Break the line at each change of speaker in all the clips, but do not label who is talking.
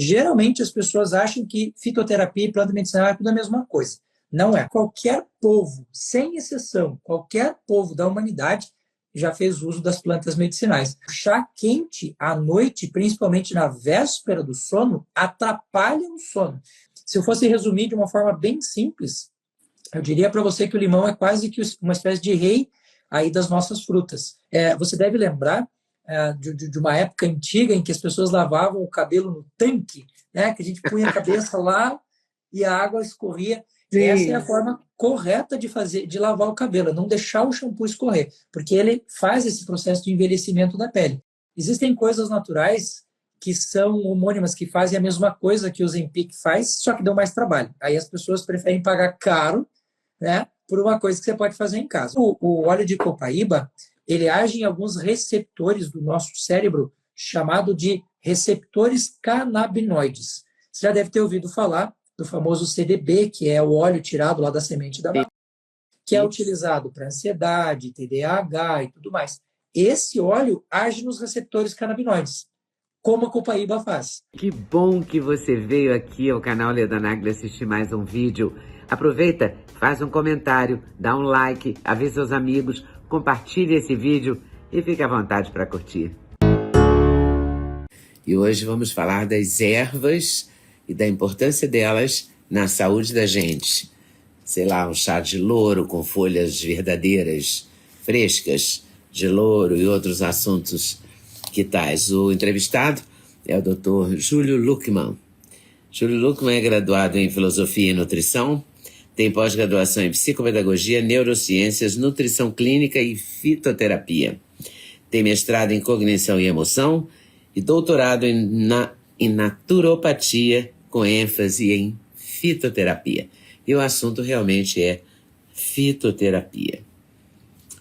Geralmente as pessoas acham que fitoterapia e planta medicinal é tudo a mesma coisa. Não é. Qualquer povo, sem exceção, qualquer povo da humanidade já fez uso das plantas medicinais. O chá quente à noite, principalmente na véspera do sono, atrapalha o sono. Se eu fosse resumir de uma forma bem simples, eu diria para você que o limão é quase que uma espécie de rei aí das nossas frutas. Você deve lembrar de uma época antiga em que as pessoas lavavam o cabelo no tanque, né? Que a gente punha a cabeça lá e a água escorria. Sim. Essa é a forma correta de lavar o cabelo, não deixar o shampoo escorrer, porque ele faz esse processo de envelhecimento da pele. Existem coisas naturais que são homônimas, que fazem a mesma coisa que o Zempic faz, só que dão mais trabalho. Aí as pessoas preferem pagar caro, né, por uma coisa que você pode fazer em casa. O óleo de copaíba, ele age em alguns receptores do nosso cérebro, chamado de receptores canabinoides. Você já deve ter ouvido falar do famoso CDB, que é o óleo tirado lá da semente da maçã, que é utilizado para ansiedade, TDAH e tudo mais. Esse óleo age nos receptores canabinoides, como a copaíba faz.
Que bom que você veio aqui ao canal Leda Nagli assistir mais um vídeo. Aproveita, faz um comentário, dá um like, avisa seus amigos, compartilhe esse vídeo e fique à vontade para curtir. E hoje vamos falar das ervas e da importância delas na saúde da gente. Sei lá, um chá de louro com folhas verdadeiras, frescas, de louro e outros assuntos que tais. O entrevistado é o Dr. Júlio Luckmann. Júlio Luckmann é graduado em Filosofia e Nutrição, tem pós-graduação em Psicopedagogia, Neurociências, Nutrição Clínica e Fitoterapia. Tem mestrado em Cognição e Emoção e doutorado em Naturopatia, com ênfase em Fitoterapia. E o assunto realmente é fitoterapia,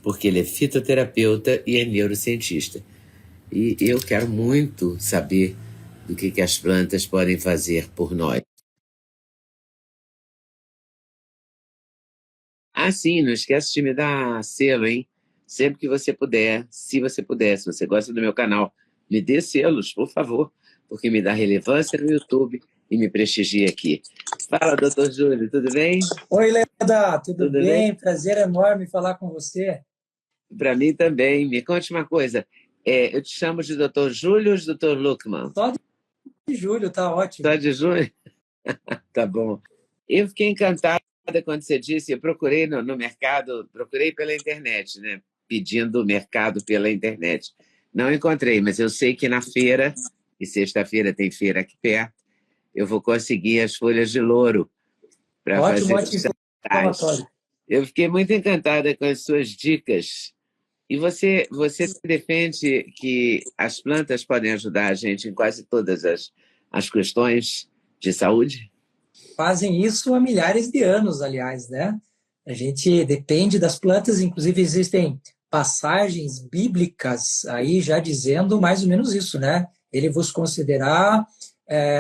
porque ele é fitoterapeuta e é neurocientista. E eu quero muito saber do que as plantas podem fazer por nós. Ah, sim, não esquece de me dar selo, hein? Sempre que você puder, se você puder, se você gosta do meu canal, me dê selos, por favor, porque me dá relevância no YouTube e me prestigia aqui. Fala, doutor Júlio, tudo bem?
Oi, Leda, tudo bem? Prazer enorme falar com você.
Para mim também. Me conte uma coisa, eu te chamo de doutor Júlio ou de doutor Luckmann?
Só de Júlio, tá ótimo.
Só de Júlio? Tá bom. Eu fiquei encantada quando você disse, eu procurei no mercado, procurei pela internet, né? Pedindo o mercado pela internet. Não encontrei, mas eu sei que na feira, e sexta-feira tem feira aqui perto, eu vou conseguir as folhas de louro para fazer
ótimo.
Eu fiquei muito encantada com as suas dicas. E você defende que as plantas podem ajudar a gente em quase todas as questões de saúde?
Fazem isso há milhares de anos, aliás, né? A gente depende das plantas, inclusive existem passagens bíblicas aí já dizendo mais ou menos isso, né? Ele vos considerar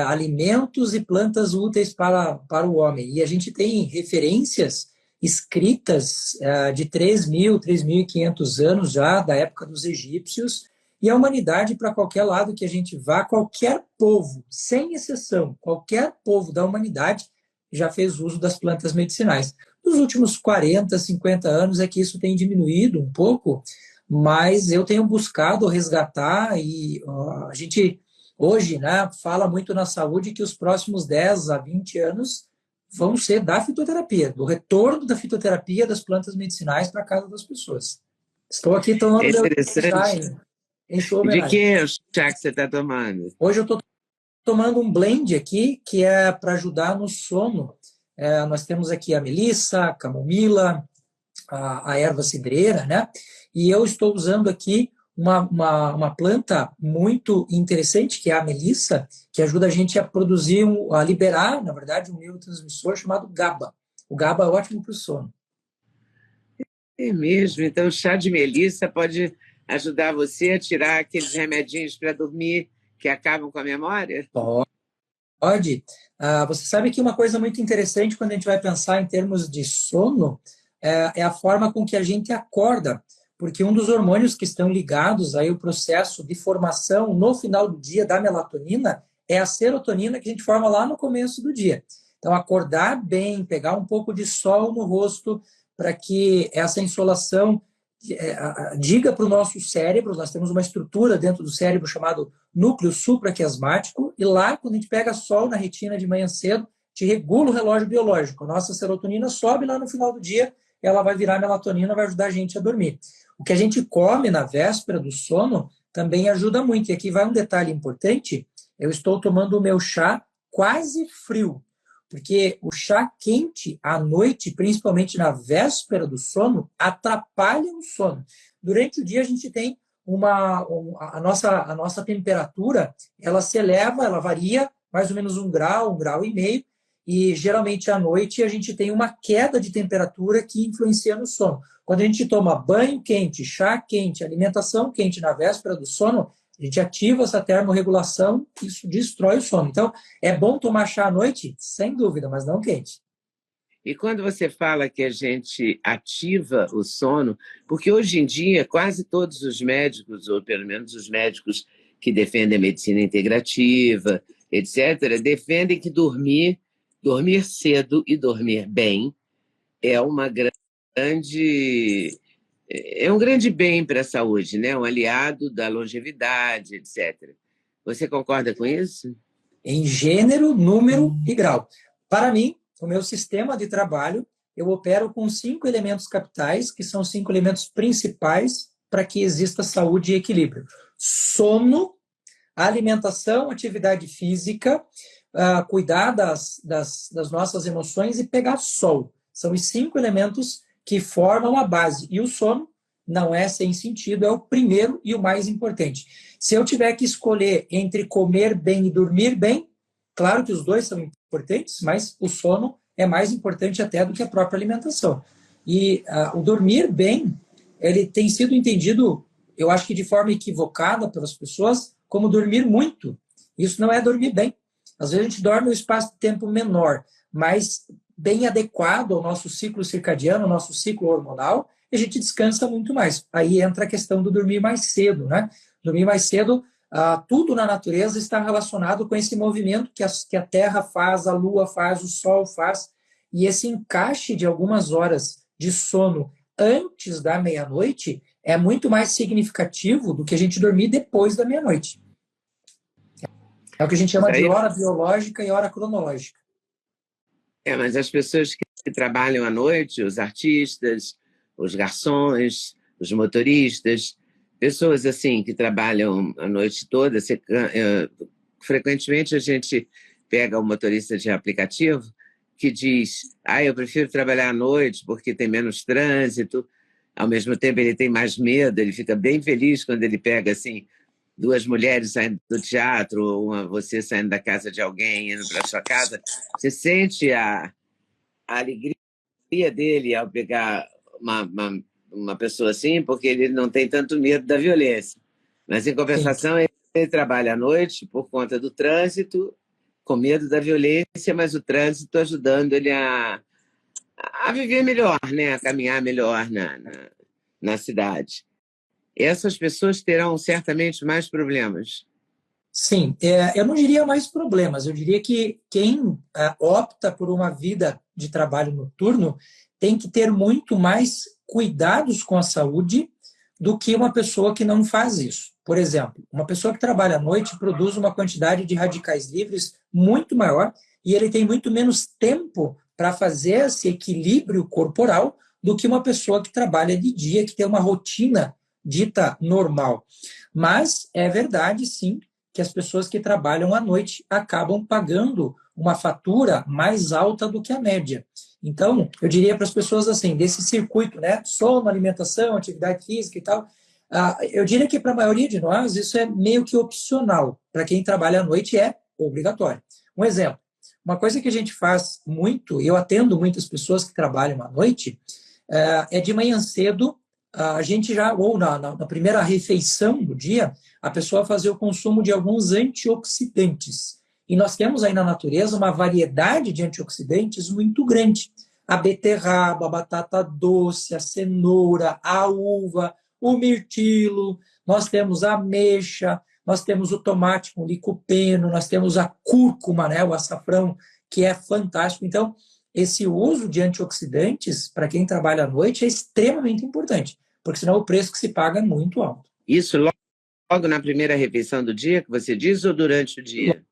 alimentos e plantas úteis para o homem. E a gente tem referências escritas de 3.000, 3.500 anos já, da época dos egípcios, e a humanidade, para qualquer lado que a gente vá, qualquer povo, sem exceção, qualquer povo da humanidade já fez uso das plantas medicinais. Nos últimos 40, 50 anos é que isso tem diminuído um pouco, mas eu tenho buscado resgatar e a gente hoje, né, fala muito na saúde que os próximos 10 a 20 anos vão ser da fitoterapia, do retorno da fitoterapia das plantas medicinais para a casa das pessoas. Estou aqui tomando em sua homenagem.
De que chá que você está tomando?
Hoje eu estou tomando um blend aqui, que é para ajudar no sono. Nós temos aqui a melissa, a camomila, a erva cidreira, né? E eu estou usando aqui uma planta muito interessante, que é a melissa, que ajuda a gente a produzir, a liberar, na verdade, um neurotransmissor chamado GABA. O GABA é ótimo para o sono.
É mesmo? Então o chá de melissa pode ajudar você a tirar aqueles remedinhos para dormir que acabam com a memória?
Pode. Você sabe que uma coisa muito interessante quando a gente vai pensar em termos de sono é a forma com que a gente acorda, porque um dos hormônios que estão ligados aí ao processo de formação no final do dia da melatonina é a serotonina que a gente forma lá no começo do dia. Então, acordar bem, pegar um pouco de sol no rosto, para que essa insolação diga para o nosso cérebro, nós temos uma estrutura dentro do cérebro chamado núcleo supraquiasmático, e lá, quando a gente pega sol na retina de manhã cedo, te regula o relógio biológico. A nossa serotonina sobe lá no final do dia, ela vai virar melatonina, vai ajudar a gente a dormir. O que a gente come na véspera do sono também ajuda muito. E aqui vai um detalhe importante, eu estou tomando o meu chá quase frio, porque o chá quente à noite, principalmente na véspera do sono, atrapalha o sono. Durante o dia a gente tem a nossa temperatura, ela se eleva, ela varia mais ou menos 1 grau e meio, e geralmente à noite a gente tem uma queda de temperatura que influencia no sono. Quando a gente toma banho quente, chá quente, alimentação quente na véspera do sono, a gente ativa essa termorregulação, isso destrói o sono. Então, é bom tomar chá à noite? Sem dúvida, mas não quente.
E quando você fala que a gente ativa o sono, porque hoje em dia quase todos os médicos, ou pelo menos os médicos que defendem a medicina integrativa, etc., defendem que dormir cedo e dormir bem é uma grande é um grande bem para a saúde, né? Um aliado da longevidade, etc. Você concorda com isso?
Em gênero, número e grau. Para mim, o meu sistema de trabalho, eu opero com 5 elementos capitais, que são 5 elementos principais para que exista saúde e equilíbrio. Sono, alimentação, atividade física, cuidar das nossas emoções e pegar sol. São os 5 elementos que formam a base. E o sono não é sem sentido, é o primeiro e o mais importante. Se eu tiver que escolher entre comer bem e dormir bem, claro que os dois são importantes, mas o sono é mais importante até do que a própria alimentação. E o dormir bem, ele tem sido entendido, eu acho que de forma equivocada pelas pessoas, como dormir muito. Isso não é dormir bem. Às vezes a gente dorme um espaço de tempo menor, mas bem adequado ao nosso ciclo circadiano, ao nosso ciclo hormonal, e a gente descansa muito mais. Aí entra a questão do dormir mais cedo, né? Dormir mais cedo, tudo na natureza está relacionado com esse movimento que a Terra faz, a Lua faz, o Sol faz, e esse encaixe de algumas horas de sono antes da meia-noite é muito mais significativo do que a gente dormir depois da meia-noite. É o que a gente chama de hora biológica e hora cronológica.
Mas as pessoas que trabalham à noite, os artistas, os garçons, os motoristas, pessoas assim que trabalham a noite toda, frequentemente a gente pega o motorista de aplicativo que diz, eu prefiro trabalhar à noite porque tem menos trânsito, ao mesmo tempo ele tem mais medo, ele fica bem feliz quando ele pega assim 2 mulheres saindo do teatro, ou você saindo da casa de alguém, indo para a sua casa, você sente a alegria dele ao pegar uma pessoa assim, porque ele não tem tanto medo da violência. Mas, em compensação, ele trabalha à noite por conta do trânsito, com medo da violência, mas o trânsito ajudando ele a viver melhor, né? A caminhar melhor na cidade. Essas pessoas terão certamente mais problemas.
Sim, eu não diria mais problemas, eu diria que quem opta por uma vida de trabalho noturno tem que ter muito mais cuidados com a saúde do que uma pessoa que não faz isso. Por exemplo, uma pessoa que trabalha à noite produz uma quantidade de radicais livres muito maior e ele tem muito menos tempo para fazer esse equilíbrio corporal do que uma pessoa que trabalha de dia, que tem uma rotina dita normal. Mas é verdade, sim, que as pessoas que trabalham à noite acabam pagando uma fatura mais alta do que a média. Então, eu diria para as pessoas assim, desse circuito, né, sono, alimentação, atividade física e tal, eu diria que para a maioria de nós isso é meio que opcional. Para quem trabalha à noite é obrigatório. Um exemplo, uma coisa que a gente faz muito, eu atendo muitas pessoas que trabalham à noite, é de manhã cedo, a gente já, ou na primeira refeição do dia, a pessoa fazer o consumo de alguns antioxidantes. E nós temos aí na natureza uma variedade de antioxidantes muito grande. A beterraba, a batata doce, a cenoura, a uva, o mirtilo, nós temos a ameixa, nós temos o tomate com licopeno, nós temos a cúrcuma, né, o açafrão, que é fantástico. Então, esse uso de antioxidantes, para quem trabalha à noite, é extremamente importante, porque senão o preço que se paga é muito alto.
Isso logo na primeira refeição do dia, que você diz, ou durante o dia?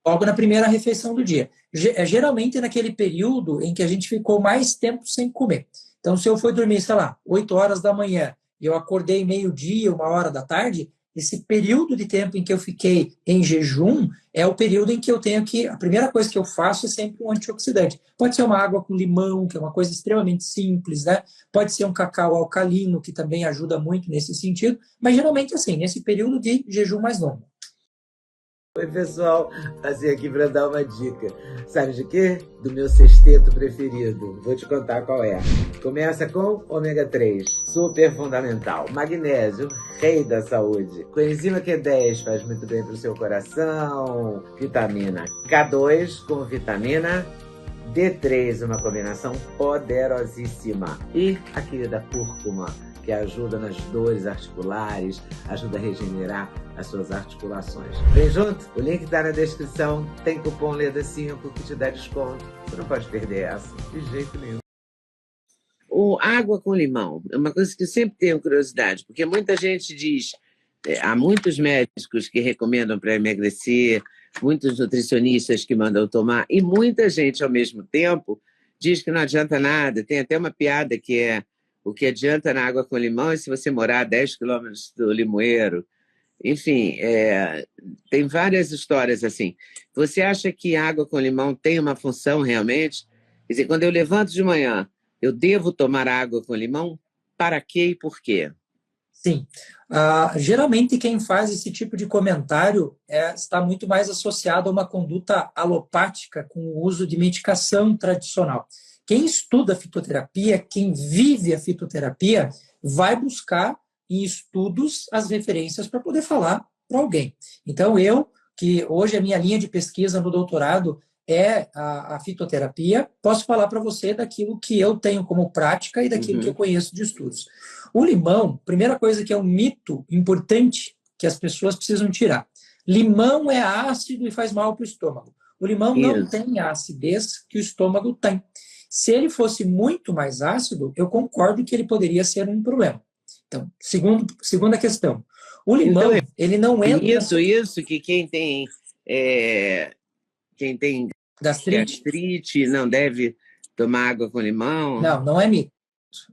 Logo na primeira refeição do dia. Geralmente naquele período em que a gente ficou mais tempo sem comer. Então, se eu for dormir, sei lá, 8 horas da manhã, e eu acordei meio-dia, 1 hora da tarde, esse período de tempo em que eu fiquei em jejum é o período em que eu tenho que... A primeira coisa que eu faço é sempre um antioxidante. Pode ser uma água com limão, que é uma coisa extremamente simples, né? Pode ser um cacau alcalino, que também ajuda muito nesse sentido, mas geralmente assim, nesse período de jejum mais longo.
Oi, pessoal, passei aqui para dar uma dica. Sabe de quê? Do meu sexteto preferido. Vou te contar qual é. Começa com ômega 3, super fundamental. Magnésio, rei da saúde. Coenzima Q10 faz muito bem para o seu coração. Vitamina K2 com vitamina D3, uma combinação poderosíssima. E a querida cúrcuma, que ajuda nas dores articulares, ajuda a regenerar as suas articulações. Vem junto? O link está na descrição. Tem cupom LEDA5 que te dá desconto. Você não pode perder essa, de jeito nenhum.
O água com limão é uma coisa que eu sempre tenho curiosidade, porque muita gente diz, há muitos médicos que recomendam para emagrecer, muitos nutricionistas que mandam tomar, e muita gente, ao mesmo tempo, diz que não adianta nada. Tem até uma piada que é: o que adianta na água com limão é se você morar a 10 quilômetros do limoeiro. Enfim, tem várias histórias assim. Você acha que água com limão tem uma função realmente? Quer dizer, quando eu levanto de manhã, eu devo tomar água com limão? Para quê e por quê?
Sim. Geralmente quem faz esse tipo de comentário está muito mais associado a uma conduta alopática com o uso de medicação tradicional. Quem estuda fitoterapia, quem vive a fitoterapia, vai buscar em estudos as referências para poder falar para alguém. Então, que hoje a minha linha de pesquisa no doutorado é a fitoterapia, posso falar para você daquilo que eu tenho como prática e daquilo que eu conheço de estudos. O limão, primeira coisa que é um mito importante que as pessoas precisam tirar. Limão é ácido e faz mal para o estômago. O limão não tem a acidez que o estômago tem. Se ele fosse muito mais ácido, eu concordo que ele poderia ser um problema. Então, segunda questão. O limão,
então,
ele não entra...
Isso que quem tem gastrite não deve tomar água com limão?
Não, não é mito.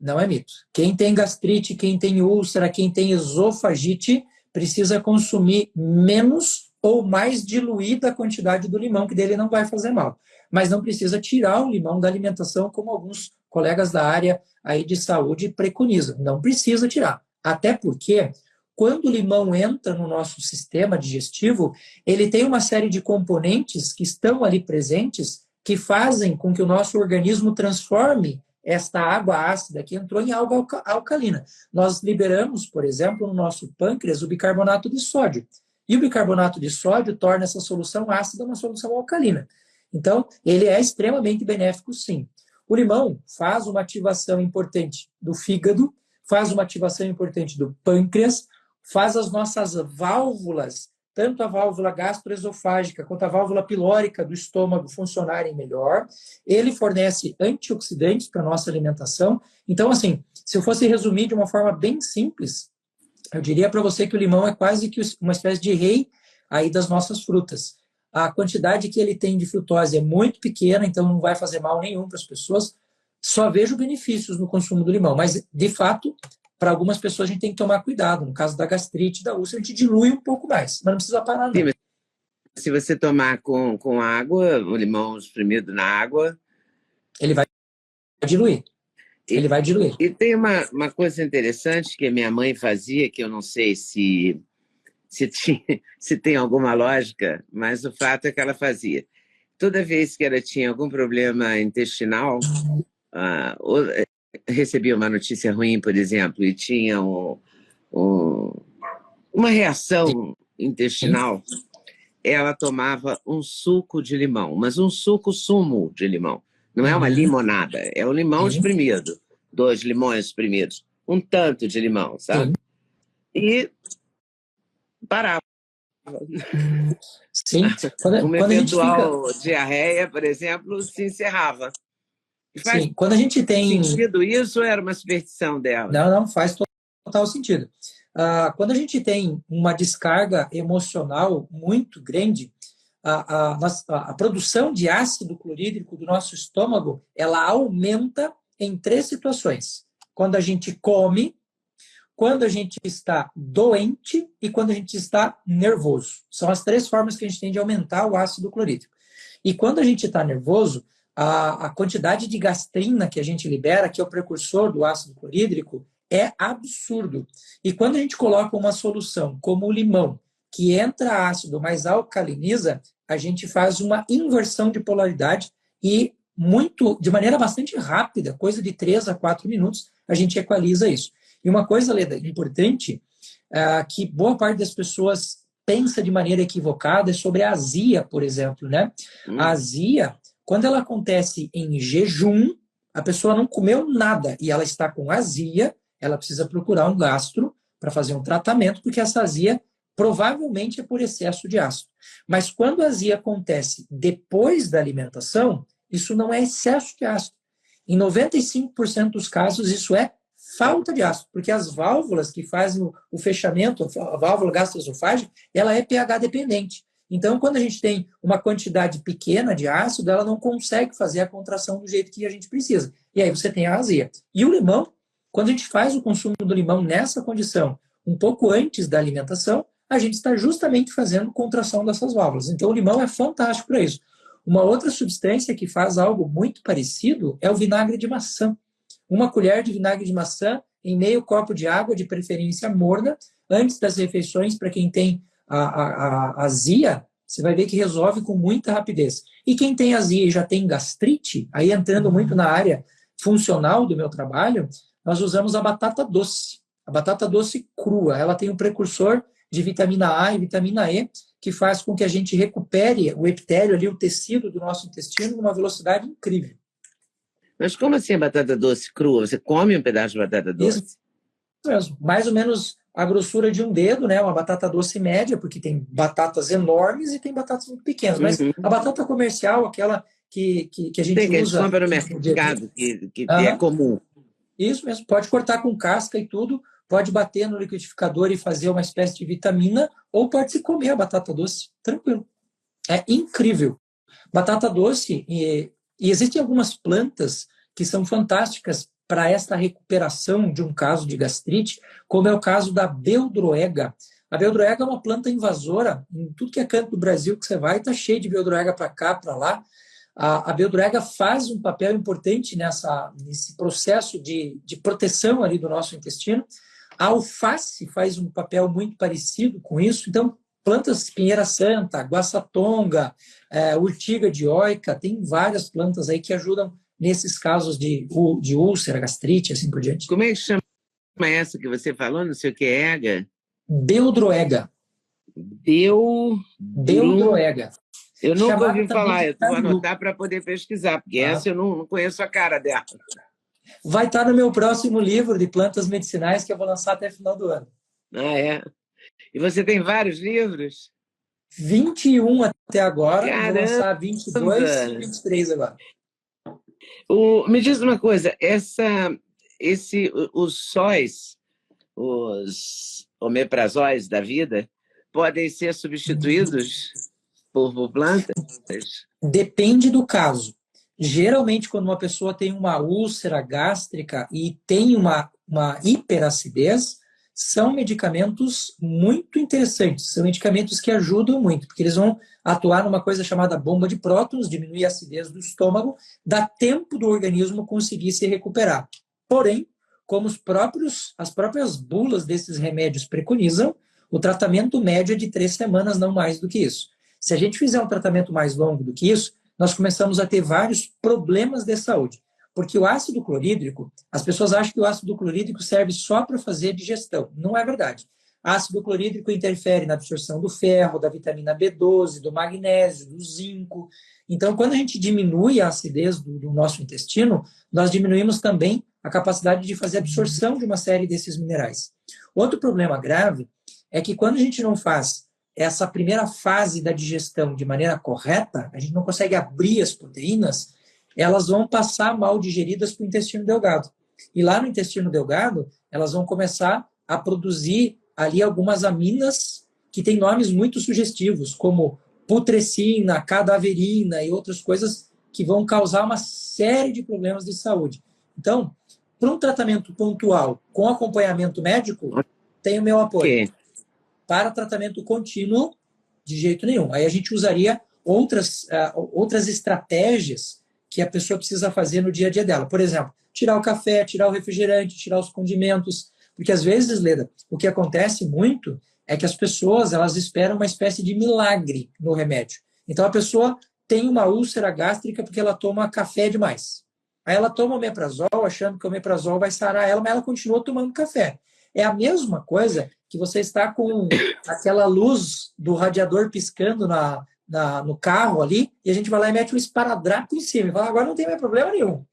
Não é mito. Quem tem gastrite, quem tem úlcera, quem tem esofagite, precisa consumir menos ou mais diluída a quantidade do limão, que dele não vai fazer mal. Mas não precisa tirar o limão da alimentação, como alguns colegas da área aí de saúde preconizam. Não precisa tirar. Até porque, quando o limão entra no nosso sistema digestivo, ele tem uma série de componentes que estão ali presentes que fazem com que o nosso organismo transforme esta água ácida que entrou em água alcalina. Nós liberamos, por exemplo, no nosso pâncreas, o bicarbonato de sódio. E o bicarbonato de sódio torna essa solução ácida uma solução alcalina. Então, ele é extremamente benéfico, sim. O limão faz uma ativação importante do fígado, faz uma ativação importante do pâncreas, faz as nossas válvulas, tanto a válvula gastroesofágica quanto a válvula pilórica do estômago funcionarem melhor. Ele fornece antioxidantes para a nossa alimentação. Então, assim, se eu fosse resumir de uma forma bem simples, eu diria para você que o limão é quase que uma espécie de rei aí das nossas frutas. A quantidade que ele tem de frutose é muito pequena, então não vai fazer mal nenhum para as pessoas. Só vejo benefícios no consumo do limão, mas, de fato, para algumas pessoas a gente tem que tomar cuidado. No caso da gastrite, da úlcera, a gente dilui um pouco mais, mas não precisa parar, não.
Sim, se você tomar com água, o limão espremido na água...
Ele vai diluir. Ele vai diluir.
E tem uma coisa interessante que a minha mãe fazia, que eu não sei se tem alguma lógica, mas o fato é que ela fazia. Toda vez que ela tinha algum problema intestinal, recebia uma notícia ruim, por exemplo, e tinha uma reação intestinal, ela tomava um suco de limão, mas um sumo de limão. Não é uma limonada, é um limão espremido. 2 limões espremidos. Um tanto de limão, sabe? E parava.
Sim.
Uma
Quando a gente
eventual diarreia, por exemplo, se encerrava. E faz
Sim, quando a gente tem...
sentido isso ou era uma superstição dela?
Não, faz total sentido. Quando a gente tem uma descarga emocional muito grande, a produção de ácido clorídrico do nosso estômago, ela aumenta em 3 situações. Quando a gente come, quando a gente está doente e quando a gente está nervoso. São as 3 formas que a gente tem de aumentar o ácido clorídrico. E quando a gente está nervoso, a quantidade de gastrina que a gente libera, que é o precursor do ácido clorídrico, é absurdo. E quando a gente coloca uma solução como o limão, que entra ácido, mas alcaliniza, a gente faz uma inversão de polaridade e de maneira bastante rápida, coisa de 3 a 4 minutos, a gente equaliza isso. E uma coisa, Leda, importante, que boa parte das pessoas pensa de maneira equivocada é sobre a azia, por exemplo, né? A azia, quando ela acontece em jejum, a pessoa não comeu nada e ela está com azia, ela precisa procurar um gastro para fazer um tratamento, porque essa azia provavelmente é por excesso de ácido. Mas quando a azia acontece depois da alimentação, isso não é excesso de ácido. Em 95% dos casos, isso é falta de ácido, porque as válvulas que fazem o fechamento, a válvula gastroesofágica, ela é pH dependente. Então, quando a gente tem uma quantidade pequena de ácido, ela não consegue fazer a contração do jeito que a gente precisa. E aí você tem a azia. E o limão, quando a gente faz o consumo do limão nessa condição, um pouco antes da alimentação, a gente está justamente fazendo contração dessas válvulas. Então, o limão é fantástico para isso. Uma outra substância que faz algo muito parecido é o vinagre de maçã. Uma colher de vinagre de maçã em meio copo de água, de preferência morna, antes das refeições, para quem tem a azia, você vai ver que resolve com muita rapidez. E quem tem azia e já tem gastrite, aí entrando muito na área funcional do meu trabalho, nós usamos a batata doce. A batata doce crua, ela tem um precursor de vitamina A e vitamina E, que faz com que a gente recupere o epitélio ali, o tecido do nosso intestino, numa velocidade incrível.
Mas como assim a batata doce crua? Você come um pedaço de batata doce?
Isso mesmo. Mais ou menos a grossura de um dedo, né? Uma batata doce média, porque tem batatas enormes e tem batatas muito pequenas. Mas a batata comercial, aquela que a gente
Tem, que a gente
usa...
compra no mercado, que é comum.
Isso mesmo. Pode cortar com casca e tudo, pode bater no liquidificador e fazer uma espécie de vitamina, ou pode se comer a batata doce. Tranquilo. É incrível. Batata doce, e existem algumas plantas que são fantásticas para esta recuperação de um caso de gastrite, como é o caso da beldroega. A beldroega é uma planta invasora, em tudo que é canto do Brasil que você vai, está cheio de beldroega para cá, para lá. A beldroega faz um papel importante nesse processo de proteção ali do nosso intestino. A alface faz um papel muito parecido com isso. Então, plantas pinheira santa, guaçatonga, urtiga dioica, tem várias plantas aí que ajudam nesses casos de úlcera, gastrite, assim por diante.
Como é que chama essa que você falou? Não sei o que é, Ega?
Beldroega. Beldroega.
Eu nunca
Chamada
ouvi falar, eu vou
também de
anotar para poder pesquisar, porque essa eu não conheço a cara dela.
Vai estar no meu próximo livro de plantas medicinais que eu vou lançar até o final do ano.
Ah, é? E você tem vários livros?
21 até agora,
Caramba!
vou lançar 22 e 23 agora.
Me diz uma coisa, os sóis, os omeprazóis da vida, podem ser substituídos por plantas?
Depende do caso. Geralmente, quando uma pessoa tem uma úlcera gástrica e tem uma hiperacidez, são medicamentos muito interessantes, são medicamentos que ajudam muito, porque eles vão atuar numa coisa chamada bomba de prótons, diminuir a acidez do estômago, dá tempo do organismo conseguir se recuperar. Porém, como as próprias bulas desses remédios preconizam, o tratamento médio é de 3 semanas, não mais do que isso. Se a gente fizer um tratamento mais longo do que isso, nós começamos a ter vários problemas de saúde. Porque o ácido clorídrico, as pessoas acham que o ácido clorídrico serve só para fazer digestão. Não é verdade. Ácido clorídrico interfere na absorção do ferro, da vitamina B12, do magnésio, do zinco. Então, quando a gente diminui a acidez do nosso intestino, nós diminuímos também a capacidade de fazer absorção de uma série desses minerais. Outro problema grave é que quando a gente não faz essa primeira fase da digestão de maneira correta, a gente não consegue abrir as proteínas, elas vão passar mal digeridas para o intestino delgado. E lá no intestino delgado, elas vão começar a produzir ali algumas aminas que têm nomes muito sugestivos, como putrescina, cadaverina e outras coisas que vão causar uma série de problemas de saúde. Então, para um tratamento pontual com acompanhamento médico, tem o meu apoio.
Ok.
Para tratamento contínuo, de jeito nenhum. Aí a gente usaria outras estratégias que a pessoa precisa fazer no dia a dia dela. Por exemplo, tirar o café, tirar o refrigerante, tirar os condimentos. Porque às vezes, Leda, o que acontece muito é que as pessoas elas esperam uma espécie de milagre no remédio. Então a pessoa tem uma úlcera gástrica porque ela toma café demais. Aí ela toma omeprazol, achando que o omeprazol vai sarar ela, mas ela continua tomando café. É a mesma coisa que você está com aquela luz do radiador piscando no carro ali, e a gente vai lá e mete um esparadrapo em cima. E fala, agora não tem mais problema nenhum.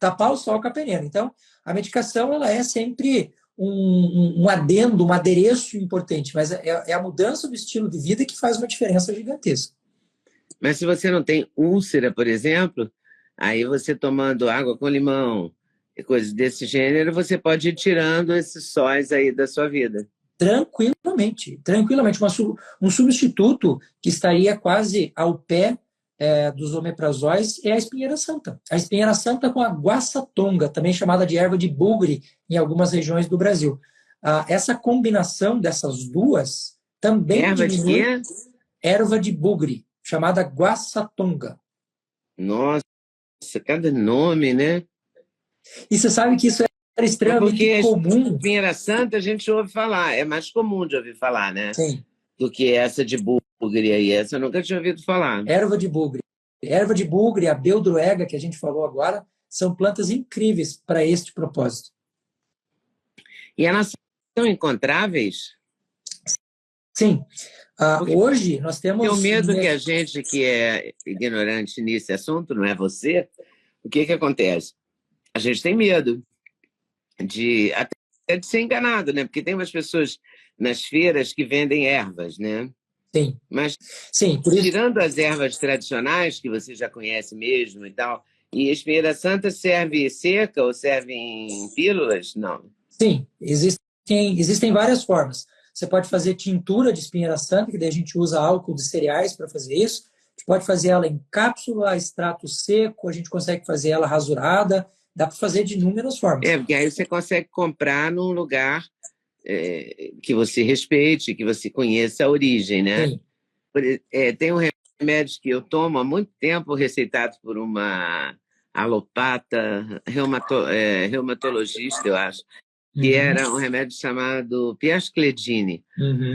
Tapar o sol com a peneira. Então, a medicação ela é sempre um adendo, um adereço importante, mas é a mudança do estilo de vida que faz uma diferença gigantesca.
Mas se você não tem úlcera, por exemplo, aí você tomando água com limão e coisas desse gênero, você pode ir tirando esses sóis aí da sua vida.
Tranquilamente. Um substituto que estaria quase ao pé dos omeprazóis é a espinheira santa. A espinheira santa com a guaçatonga, também chamada de erva de bugre em algumas regiões do Brasil. Essa combinação dessas duas também
Erva de
diminui
quê?
erva de bugre, chamada guaçatonga.
Nossa, cada nome, né?
E você sabe que isso era
Porque
extremamente comum.
espinheira santa a gente ouve falar, é mais comum de ouvir falar, né?
Sim.
Do que essa de bugre aí. Essa eu nunca tinha ouvido falar.
Erva de bugre. Erva de bugre, a beldroega, que a gente falou agora, são plantas incríveis para este propósito.
E elas são encontráveis?
Sim. Hoje nós temos...
Tenho medo que a gente que é ignorante nesse assunto, não é você, o que acontece? A gente tem medo até de ser enganado, né? Porque tem umas pessoas nas feiras que vendem ervas, né?
Sim.
Mas
sim, por isso...
tirando as ervas tradicionais, que você já conhece mesmo e tal, e a espinheira santa serve seca ou serve em pílulas? Não.
Sim, existem várias formas. Você pode fazer tintura de espinheira santa, que daí a gente usa álcool de cereais para fazer isso. A gente pode fazer ela em cápsula, extrato seco, a gente consegue fazer ela rasurada. Dá para fazer de inúmeras formas.
Porque aí você consegue comprar num lugar que você respeite, que você conheça a origem, né?
Sim.
Tem um remédio que eu tomo há muito tempo, receitado por uma alopata, reumatologista, eu acho, que era um remédio chamado Piascledine,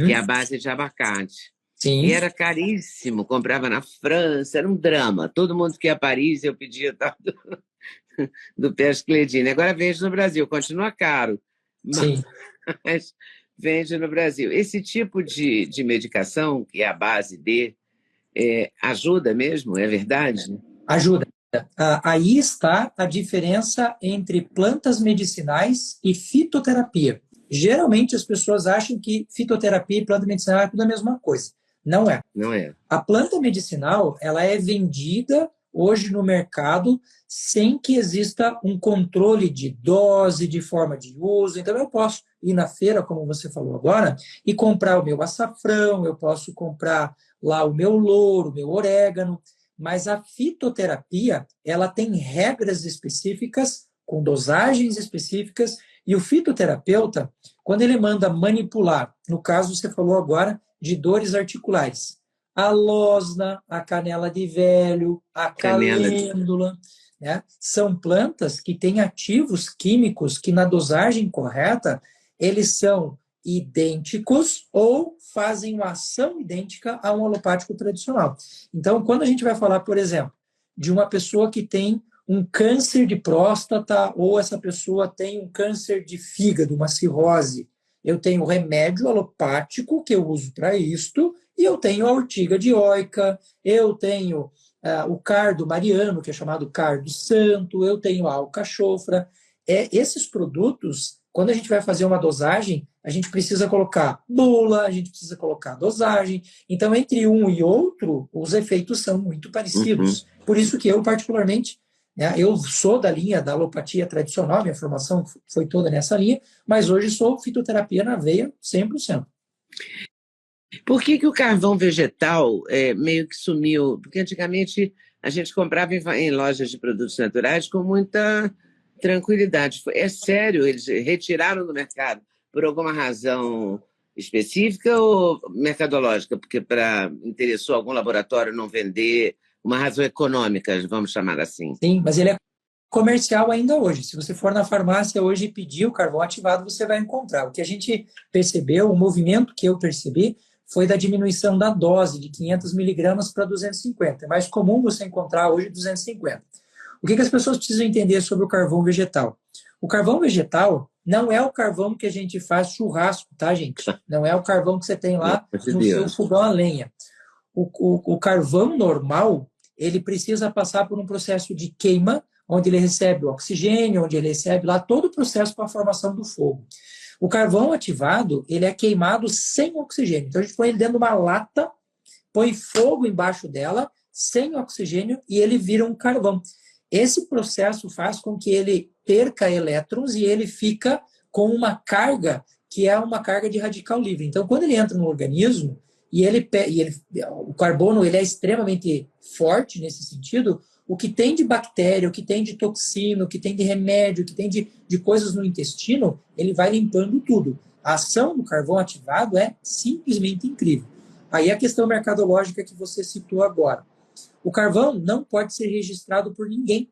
que é a base de abacate.
Sim.
E era caríssimo, comprava na França, era um drama. Todo mundo que ia a Paris, eu pedia tal do Piascledine. Agora vende no Brasil, continua caro, mas vende no Brasil. Esse tipo de medicação, que é a base ajuda mesmo? É verdade?
Ajuda. Aí está a diferença entre plantas medicinais e fitoterapia. Geralmente as pessoas acham que fitoterapia e planta medicinal é tudo a mesma coisa. Não é.
Não é.
A planta medicinal ela é vendida hoje no mercado sem que exista um controle de dose, de forma de uso. Então, eu posso ir na feira, como você falou agora, e comprar o meu açafrão, eu posso comprar lá o meu louro, o meu orégano, mas a fitoterapia, ela tem regras específicas, com dosagens específicas, e o fitoterapeuta, quando ele manda manipular, no caso você falou agora, de dores articulares, a losna, a canela de velho, a calêndula, né? São plantas que têm ativos químicos que, na dosagem correta, eles são idênticos ou fazem uma ação idêntica a um alopático tradicional. Então, quando a gente vai falar, por exemplo, de uma pessoa que tem um câncer de próstata ou essa pessoa tem um câncer de fígado, uma cirrose, eu tenho remédio alopático que eu uso para isto e eu tenho a ortiga dioica, eu tenho o cardo mariano, que é chamado cardo santo, eu tenho a alcachofra. Esses produtos Quando a gente vai fazer uma dosagem, a gente precisa colocar bula, a gente precisa colocar dosagem. Então, entre um e outro, os efeitos são muito parecidos. Por isso que eu, particularmente, né, eu sou da linha da alopatia tradicional, minha formação foi toda nessa linha, mas hoje sou fitoterapia na veia 100%.
Por que o carvão vegetal meio que sumiu? Porque antigamente a gente comprava em lojas de produtos naturais com muita tranquilidade. É sério, eles retiraram do mercado por alguma razão específica ou mercadológica? Porque interessou algum laboratório não vender, uma razão econômica, vamos chamar assim.
Sim, mas ele é comercial ainda hoje. Se você for na farmácia hoje e pedir o carvão ativado, você vai encontrar. O que a gente percebeu, o movimento que eu percebi, foi da diminuição da dose de 500 miligramas para 250. É mais comum você encontrar hoje 250. O que as pessoas precisam entender sobre o carvão vegetal? O carvão vegetal não é o carvão que a gente faz churrasco, tá, gente? Não é o carvão que você tem lá no seu fogão a lenha. O carvão normal, ele precisa passar por um processo de queima, onde ele recebe o oxigênio, onde ele recebe lá todo o processo para a formação do fogo. O carvão ativado, ele é queimado sem oxigênio. Então, a gente põe ele dentro de uma lata, põe fogo embaixo dela, sem oxigênio, e ele vira um carvão. Esse processo faz com que ele perca elétrons e ele fica com uma carga que é uma carga de radical livre. Então, quando ele entra no organismo, o carbono ele é extremamente forte nesse sentido, o que tem de bactéria, o que tem de toxina, o que tem de remédio, o que tem de coisas no intestino, ele vai limpando tudo. A ação do carvão ativado é simplesmente incrível. Aí a questão mercadológica que você citou agora. O carvão não pode ser registrado por ninguém.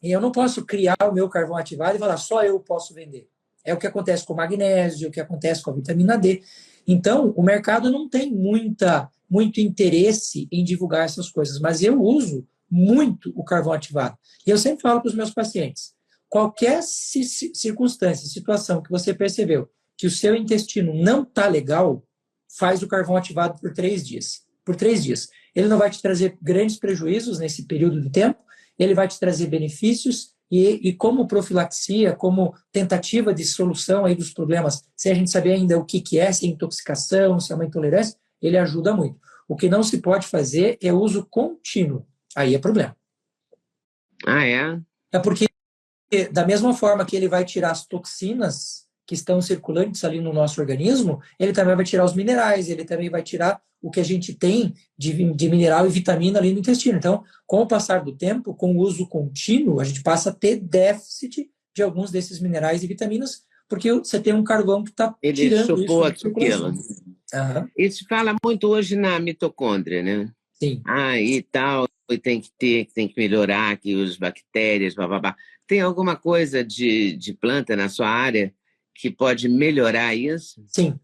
E eu não posso criar o meu carvão ativado e falar, só eu posso vender. É o que acontece com o magnésio, o que acontece com a vitamina D. Então, o mercado não tem muito interesse em divulgar essas coisas, mas eu uso muito o carvão ativado. E eu sempre falo para os meus pacientes, qualquer circunstância, situação que você percebeu que o seu intestino não está legal, faz o carvão ativado por 3 dias. Por 3 dias. Ele não vai te trazer grandes prejuízos nesse período de tempo, ele vai te trazer benefícios e como profilaxia, como tentativa de solução aí dos problemas, se a gente saber ainda o que é, se é intoxicação, se é uma intolerância, ele ajuda muito. O que não se pode fazer é uso contínuo. Aí é problema.
Ah, é?
É porque, da mesma forma que ele vai tirar as toxinas que estão circulantes ali no nosso organismo, ele também vai tirar os minerais, ele também vai tirar o que a gente tem de mineral e vitamina ali no intestino. Então, com o passar do tempo, com o uso contínuo, a gente passa a ter déficit de alguns desses minerais e vitaminas, porque você tem um carvão que está tirando isso da circulação.
Uhum. Isso fala muito hoje na mitocôndria, né?
Sim.
E tal, e tem que melhorar aqui as bactérias, blá. Tem alguma coisa de planta na sua área que pode melhorar isso?
Sim.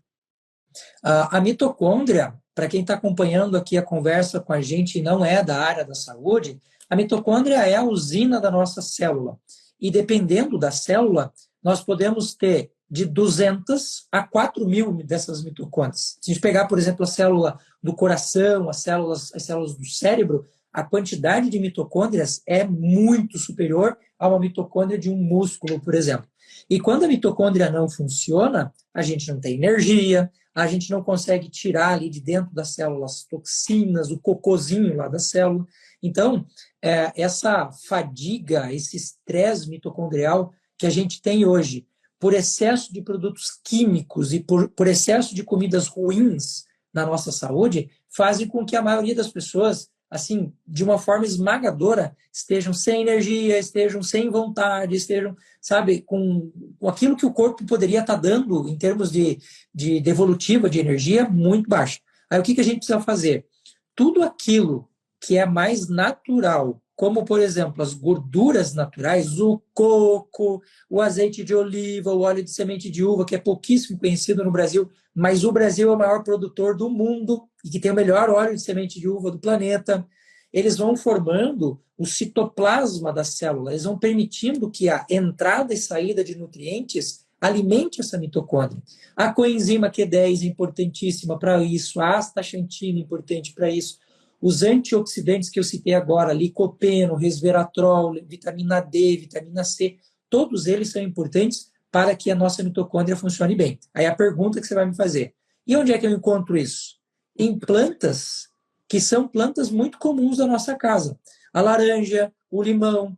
A mitocôndria, para quem está acompanhando aqui a conversa com a gente e não é da área da saúde, a mitocôndria é a usina da nossa célula. E dependendo da célula, nós podemos ter de 200 a 4.000 dessas mitocôndrias. Se a gente pegar, por exemplo, a célula do coração, as células do cérebro, a quantidade de mitocôndrias é muito superior a uma mitocôndria de um músculo, por exemplo. E quando a mitocôndria não funciona, a gente não tem energia, a gente não consegue tirar ali de dentro das células as toxinas, o cocôzinho lá da célula. Então, essa fadiga, esse estresse mitocondrial que a gente tem hoje, por excesso de produtos químicos e por excesso de comidas ruins na nossa saúde, fazem com que a maioria das pessoas, assim, de uma forma esmagadora, estejam sem energia, estejam sem vontade, estejam, sabe, com aquilo que o corpo poderia estar dando em termos de devolutiva de energia muito baixo. Aí o que a gente precisa fazer? Tudo aquilo que é mais natural, como, por exemplo, as gorduras naturais, o coco, o azeite de oliva, o óleo de semente de uva, que é pouquíssimo conhecido no Brasil, mas o Brasil é o maior produtor do mundo e que tem o melhor óleo de semente de uva do planeta. Eles vão formando o citoplasma da célula, eles vão permitindo que a entrada e saída de nutrientes alimente essa mitocôndria. A coenzima Q10 é importantíssima para isso, a astaxantina é importante para isso. Os antioxidantes que eu citei agora, licopeno, resveratrol, vitamina D, vitamina C, todos eles são importantes para que a nossa mitocôndria funcione bem. Aí a pergunta que você vai me fazer, e onde é que eu encontro isso? Em plantas que são plantas muito comuns da nossa casa. A laranja, o limão.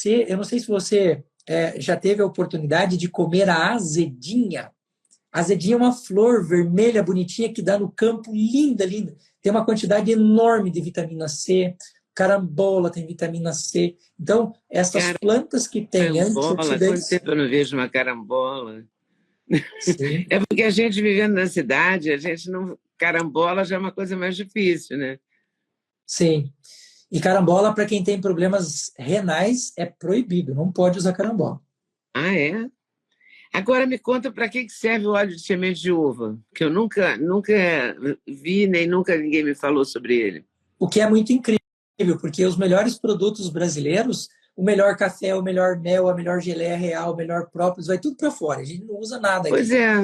Eu não sei se você já teve a oportunidade de comer a azedinha. A azedinha é uma flor vermelha, bonitinha, que dá no campo, linda, linda. Tem uma quantidade enorme de vitamina C, carambola tem vitamina C. Então, essas plantas que têm
Carambola, quanto
antioxidantes...
tempo eu não vejo uma carambola?
Sim,
É porque a gente vivendo na cidade, a gente não... Carambola já é uma coisa mais difícil, né?
sim. E carambola, para quem tem problemas renais, é proibido, não pode usar carambola.
Ah, é? Agora me conta para que serve o óleo de semente de uva, que eu nunca vi, nem nunca ninguém me falou sobre ele.
O que é muito incrível, porque os melhores produtos brasileiros, o melhor café, o melhor mel, a melhor geleia real, o melhor própolis, vai tudo para fora. A gente não usa nada
Pois
aqui.
é.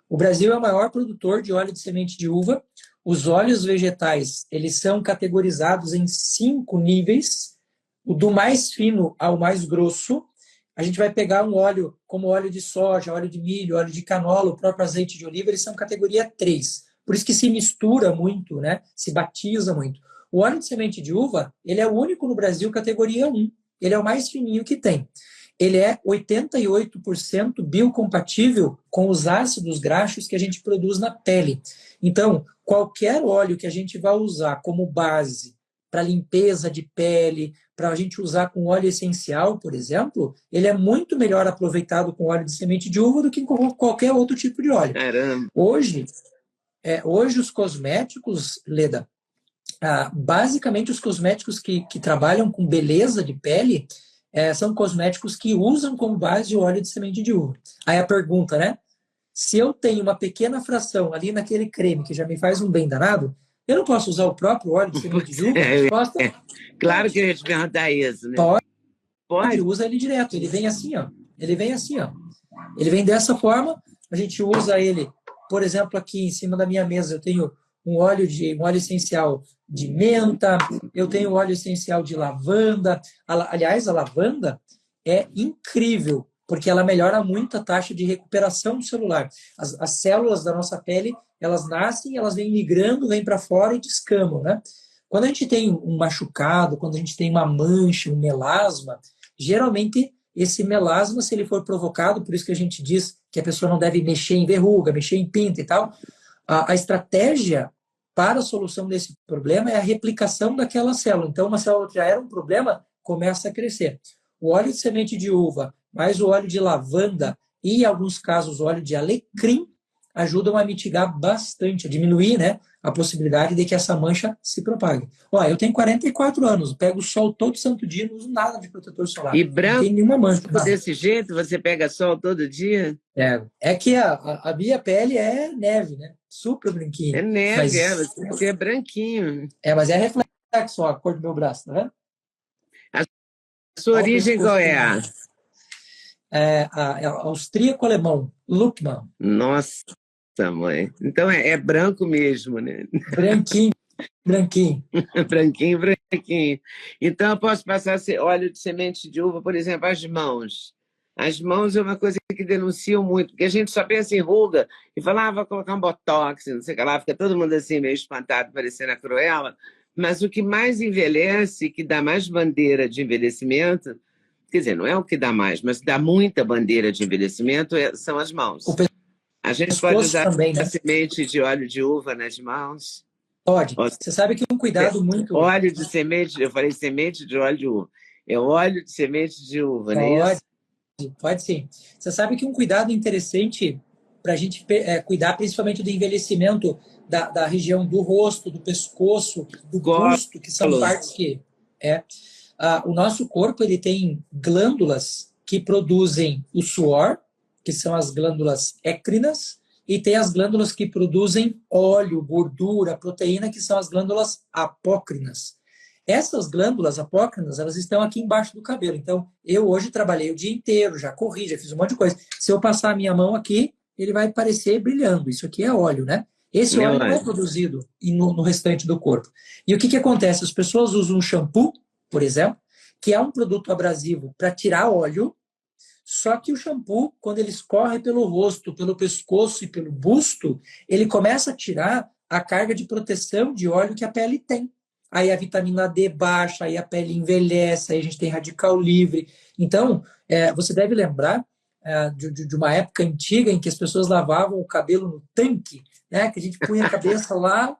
O Brasil é o maior produtor de óleo de semente de uva. Os óleos vegetais, eles são categorizados em 5 níveis, do mais fino ao mais grosso. A gente vai pegar um óleo como óleo de soja, óleo de milho, óleo de canola, o próprio azeite de oliva, eles são categoria 3. Por isso que se mistura muito, né? Se batiza muito. O óleo de semente de uva, ele é o único no Brasil categoria 1. Ele é o mais fininho que tem. Ele é 88% biocompatível com os ácidos graxos que a gente produz na pele. Então, qualquer óleo que a gente vai usar como base para limpeza de pele, para a gente usar com óleo essencial, por exemplo, ele é muito melhor aproveitado com óleo de semente de uva do que com qualquer outro tipo de óleo.
Caramba.
Hoje os cosméticos, Leda, basicamente os cosméticos que trabalham com beleza de pele são cosméticos que usam como base o óleo de semente de uva. Aí a pergunta, né? Se eu tenho uma pequena fração ali naquele creme que já me faz um bem danado, eu não posso usar o próprio óleo de semente de uva? Resposta,
claro que eu ia te perguntar isso, né?
Pode, usa ele direto. Ele vem assim, ó. Ele vem assim, ó. Ele vem dessa forma, a gente usa ele, por exemplo, aqui em cima da minha mesa eu tenho um óleo essencial de menta, eu tenho óleo essencial de lavanda. Aliás, a lavanda é incrível, porque ela melhora muito a taxa de recuperação celular. As células da nossa pele, elas nascem, elas vêm migrando, vêm para fora e descamam, né? Quando a gente tem um machucado, quando a gente tem uma mancha, um melasma, geralmente esse melasma, se ele for provocado, por isso que a gente diz que a pessoa não deve mexer em verruga, mexer em pinta e tal, a estratégia para a solução desse problema é a replicação daquela célula. Então, uma célula que já era um problema começa a crescer. O óleo de semente de uva, mais o óleo de lavanda e, em alguns casos, o óleo de alecrim ajudam a mitigar bastante, a diminuir, né, a possibilidade de que essa mancha se propague. Eu tenho 44 anos, pego o sol todo santo dia, não uso nada de protetor solar.
E branco,
não tem nenhuma mancha.
desse jeito, você pega sol todo dia?
É que a minha pele é neve, né? Super branquinha.
É neve,
mas,
você é branquinho.
Mas é reflexo, ó, a cor do meu braço, tá vendo?
A sua origem qual é?
Austríaco-alemão, Luckmann.
Nossa, mãe. Então é branco mesmo, né?
Branquinho, branquinho.
Branquinho, branquinho. Então eu posso passar óleo de semente de uva, por exemplo, às mãos. As mãos é uma coisa que denunciam muito, porque a gente só pensa em ruga e fala, vou colocar um botox, não sei o que lá, fica todo mundo assim meio espantado, parecendo a Cruella. Mas o que mais envelhece, que dá mais bandeira de envelhecimento, quer dizer, não é o que dá mais, mas dá muita bandeira de envelhecimento, são as mãos. A gente pode usar
também, né?
a semente de óleo de uva nas mãos?
Pode. Você sabe que um cuidado muito...
Óleo de semente, eu falei semente de óleo de uva. É óleo de semente de uva, não é isso?
Pode sim. Você sabe que um cuidado interessante para a gente cuidar principalmente do envelhecimento da região do rosto, do pescoço, do busto, que são partes que... o nosso corpo ele tem glândulas que produzem o suor, que são as glândulas écrinas, e tem as glândulas que produzem óleo, gordura, proteína, que são as glândulas apócrinas. Essas glândulas apócrinas, elas estão aqui embaixo do cabelo. Então, eu hoje trabalhei o dia inteiro, já corri, já fiz um monte de coisa. Se eu passar a minha mão aqui, ele vai parecer brilhando. Isso aqui é óleo, né? Esse óleo não é produzido no restante do corpo. E o que acontece? As pessoas usam um shampoo, por exemplo, que é um produto abrasivo para tirar óleo, Só que o shampoo, quando ele escorre pelo rosto, pelo pescoço e pelo busto, ele começa a tirar a carga de proteção de óleo que a pele tem. Aí a vitamina D baixa, aí a pele envelhece, aí a gente tem radical livre. Então, você deve lembrar de uma época antiga em que as pessoas lavavam o cabelo no tanque, né? Que a gente punha a cabeça lá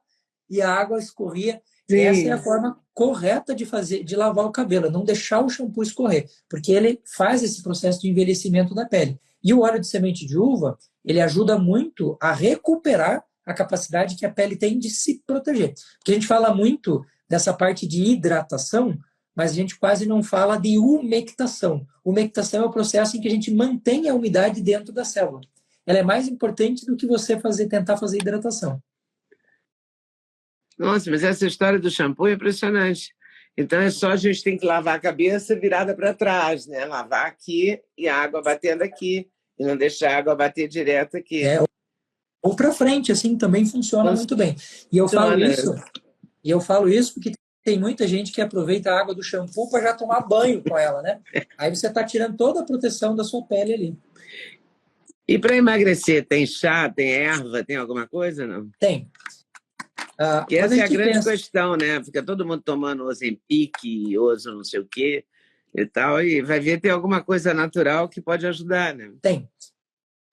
e a água escorria.
Sim.
Essa é a forma correta de lavar o cabelo, não deixar o shampoo escorrer, porque ele faz esse processo de envelhecimento da pele. E o óleo de semente de uva, ele ajuda muito a recuperar a capacidade que a pele tem de se proteger. Porque a gente fala muito dessa parte de hidratação, mas a gente quase não fala de umectação. Umectação é o processo em que a gente mantém a umidade dentro da célula. Ela é mais importante do que você tentar fazer hidratação.
Nossa, mas essa história do shampoo é impressionante. Então é só a gente tem que lavar a cabeça virada para trás, né? Lavar aqui e a água batendo aqui. E não deixar a água bater direto aqui.
Ou para frente, assim, também funciona muito bem. E eu falo isso porque tem muita gente que aproveita a água do shampoo para já tomar banho com ela, né? Aí você está tirando toda a proteção da sua pele ali.
E para emagrecer, tem chá, tem erva, tem alguma coisa, não?
Tem.
Que essa é a grande questão, né? Fica todo mundo tomando Ozempic, Ozo não sei o quê e tal, e vai ver tem alguma coisa natural que pode ajudar, né?
Tem.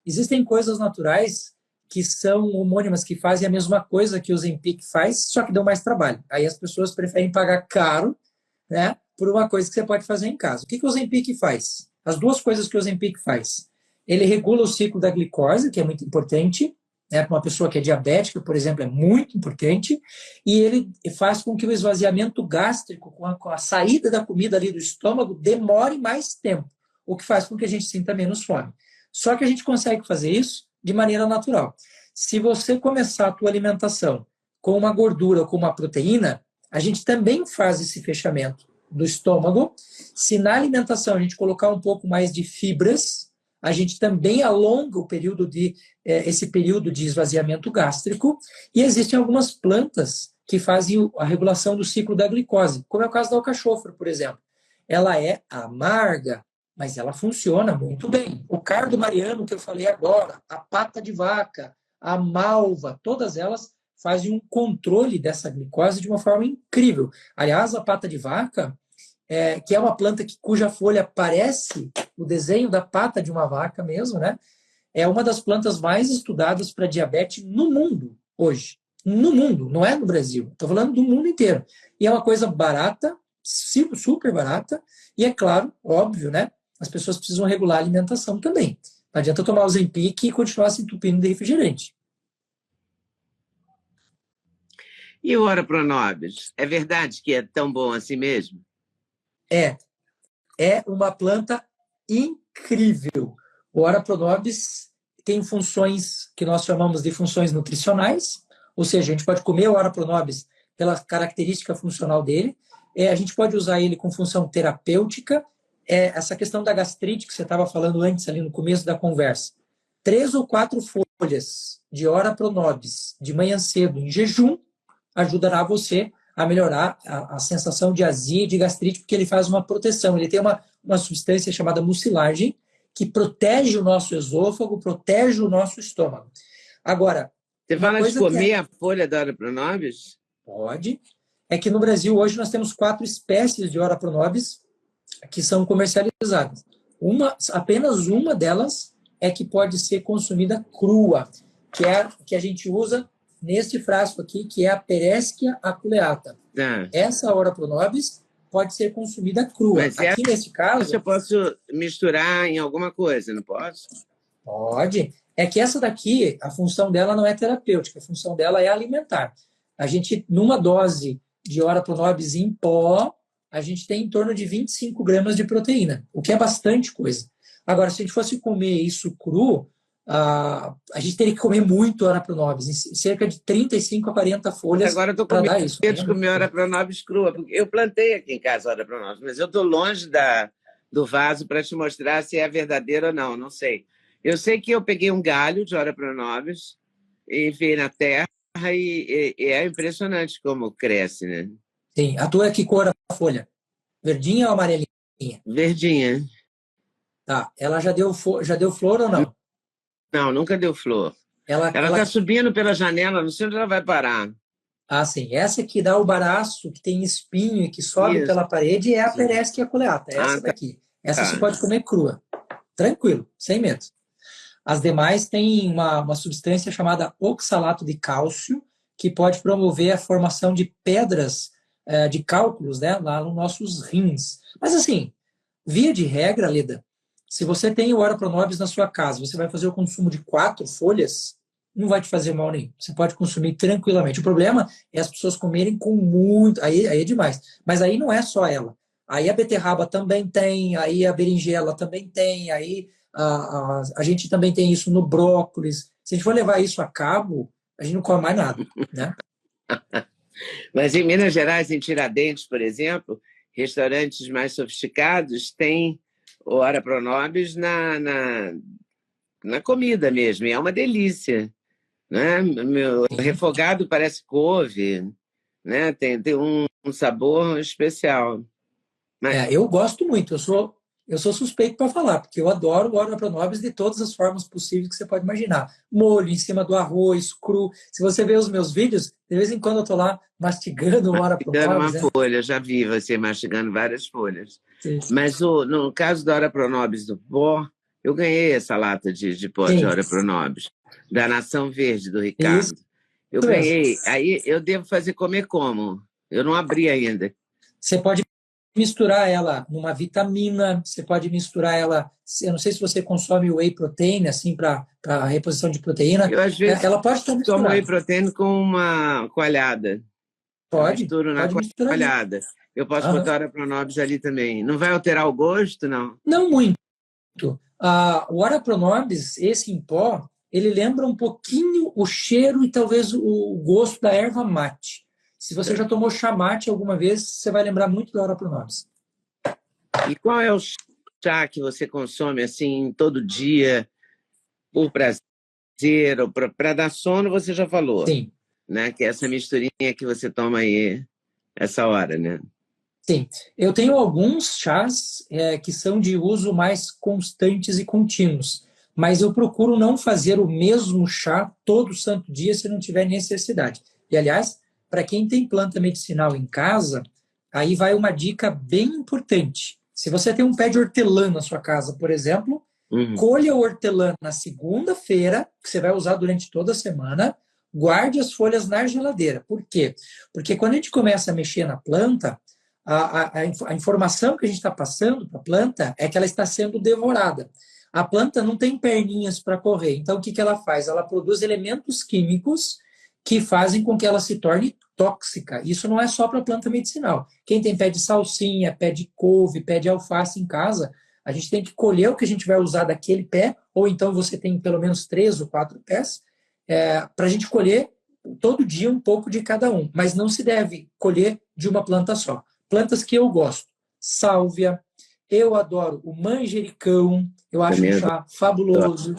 Existem coisas naturais que são homônimas, que fazem a mesma coisa que o Ozempic faz, só que dão mais trabalho. Aí as pessoas preferem pagar caro, né, por uma coisa que você pode fazer em casa. O que o Ozempic faz? As duas coisas que o Ozempic faz. Ele regula o ciclo da glicose, que é muito importante, né, para uma pessoa que é diabética, por exemplo, é muito importante, e ele faz com que o esvaziamento gástrico, com a saída da comida ali do estômago, demore mais tempo, o que faz com que a gente sinta menos fome. Só que a gente consegue fazer isso de maneira natural. Se você começar a tua alimentação com uma gordura ou com uma proteína, a gente também faz esse fechamento do estômago. Se na alimentação a gente colocar um pouco mais de fibras, a gente também alonga o período esse período de esvaziamento gástrico. E existem algumas plantas que fazem a regulação do ciclo da glicose, como é o caso da alcachofra, por exemplo. Ela é amarga, mas ela funciona muito bem. O cardo mariano que eu falei agora, a pata de vaca, a malva, todas elas fazem um controle dessa glicose de uma forma incrível. Aliás, a pata de vaca, que é uma planta cuja folha parece o desenho da pata de uma vaca mesmo, né? É uma das plantas mais estudadas para diabetes no mundo hoje. No mundo, não é no Brasil. Estou falando do mundo inteiro. E é uma coisa barata, super barata, e é claro, óbvio, né? As pessoas precisam regular a alimentação também. Não adianta tomar o Ozempic e continuar se entupindo de refrigerante.
E o Ora Pronobis? É verdade que é tão bom assim mesmo?
É uma planta incrível. O Ora Pronobis tem funções que nós chamamos de funções nutricionais, ou seja, a gente pode comer o Ora Pronobis pela característica funcional dele, a gente pode usar ele com função terapêutica. Essa questão da gastrite que você estava falando antes, ali no começo da conversa. 3 ou 4 folhas de Ora Pronobis de manhã cedo, em jejum, ajudará você a melhorar a sensação de azia e de gastrite, porque ele faz uma proteção. Ele tem uma substância chamada mucilagem, que protege o nosso esôfago, protege o nosso estômago. Agora...
Você fala de comer a folha da Ora Pronobis?
Pode. É que no Brasil, hoje, nós temos 4 espécies de Ora Pronobis que são comercializadas. Apenas uma delas é que pode ser consumida crua, que é a que a gente usa neste frasco aqui, que é a Pereschia aculeata. Essa Ora Pronobis pode ser consumida crua.
Mas
aqui nesse caso...
eu posso misturar em alguma coisa, não posso?
Pode. É que essa daqui, a função dela não é terapêutica, a função dela é alimentar. A gente, numa dose de Ora Pronobis em pó, a gente tem em torno de 25 gramas de proteína, o que é bastante coisa. Agora, se a gente fosse comer isso cru, a gente teria que comer muito Ora Pronobis, cerca de 35 a 40 folhas.
Agora eu estou com medo de comer Ora Pronobis crua, porque eu plantei aqui em casa Ora Pronobis, mas eu estou longe do vaso para te mostrar se é verdadeiro ou não sei. Eu sei que eu peguei um galho de Ora Pronobis e enfiei na terra e é impressionante como cresce, né?
Sim. A tua é que cor a folha? Verdinha ou amarelinha?
Verdinha.
Tá. Ela já deu flor ou não?
Não, nunca deu flor.
Ela,
Ela
ela...
está subindo pela janela, não sei onde ela vai parar.
Ah, sim. Essa que dá o baraço, que tem espinho e que sobe
Isso.
pela parede é a Pereskia coleata. É
Ah,
essa daqui. Essa você
tá.
pode comer crua. Tranquilo, sem medo. As demais têm uma substância chamada oxalato de cálcio, que pode promover a formação de pedras de cálculos, né, lá nos nossos rins. Mas assim, via de regra, Leda, se você tem o Ora Pronobis na sua casa, você vai fazer o consumo de 4 folhas, não vai te fazer mal nenhum. Você pode consumir tranquilamente. O problema é as pessoas comerem com muito. Aí é demais. Mas aí não é só ela. Aí a beterraba também tem, aí a berinjela também tem, aí a gente também tem isso no brócolis. Se a gente for levar isso a cabo, a gente não come mais nada, né?
Mas em Minas Gerais, em Tiradentes, por exemplo, restaurantes mais sofisticados têm o Ora Pronobis na comida mesmo, e é uma delícia. Né? Meu refogado parece couve, né? Tem um sabor especial. Mas
Eu gosto muito, eu sou suspeito para falar, porque eu adoro o Ora Pronobis de todas as formas possíveis que você pode imaginar. Molho em cima do arroz, cru. Se você ver os meus vídeos, de vez em quando eu estou lá mastigando o Ora
mastigando uma
Pronobis, né?
folha, já vi você mastigando várias folhas.
Sim,
Mas no caso da Ora Pronobis do pó, eu ganhei essa lata de pó de
sim,
Ora Pronobis, da Nação Verde, do
isso
Ricardo. Eu
mesmo.
ganhei. Aí eu devo fazer comer como? Eu não abri ainda.
Você pode misturar ela numa vitamina, você pode misturar ela, eu não sei se você consome whey protein, assim, para reposição de proteína,
Eu, às vezes,
ela pode estar
tomo whey
misturada.
protein com uma coalhada. Eu misturo na
Pode misturar junto.
coalhada. Eu posso
Aham.
botar Ora Pronobis ali também. Não vai alterar o gosto, não?
Não muito. O Ora Pronobis, esse em pó, ele lembra um pouquinho o cheiro e talvez o gosto da erva mate. Se você já tomou chá mate alguma vez, você vai lembrar muito da Ora Pronobis.
E qual é o chá que você consome assim todo dia, por prazer ou para dar sono, você já falou,
Sim,
né? Que é essa misturinha que você toma aí essa hora, né?
sim. Eu tenho alguns chás que são de uso mais constantes e contínuos, mas eu procuro não fazer o mesmo chá todo santo dia se não tiver necessidade. E, aliás, para quem tem planta medicinal em casa, aí vai uma dica bem importante. Se você tem um pé de hortelã na sua casa, por exemplo, colha o hortelã na segunda-feira, que você vai usar durante toda a semana, guarde as folhas na geladeira. Por quê? Porque quando a gente começa a mexer na planta, a informação que a gente está passando para a planta é que ela está sendo devorada. A planta não tem perninhas para correr, então o que ela faz? Ela produz elementos químicos que fazem com que ela se torne tóxica. Isso não é só para planta medicinal. Quem tem pé de salsinha, pé de couve, pé de alface em casa, a gente tem que colher o que a gente vai usar daquele pé, ou então você tem pelo menos 3 ou 4 pés, para a gente colher todo dia um pouco de cada um, mas não se deve colher de uma planta só. Plantas que eu gosto, sálvia, eu adoro o manjericão, eu acho um chá fabuloso.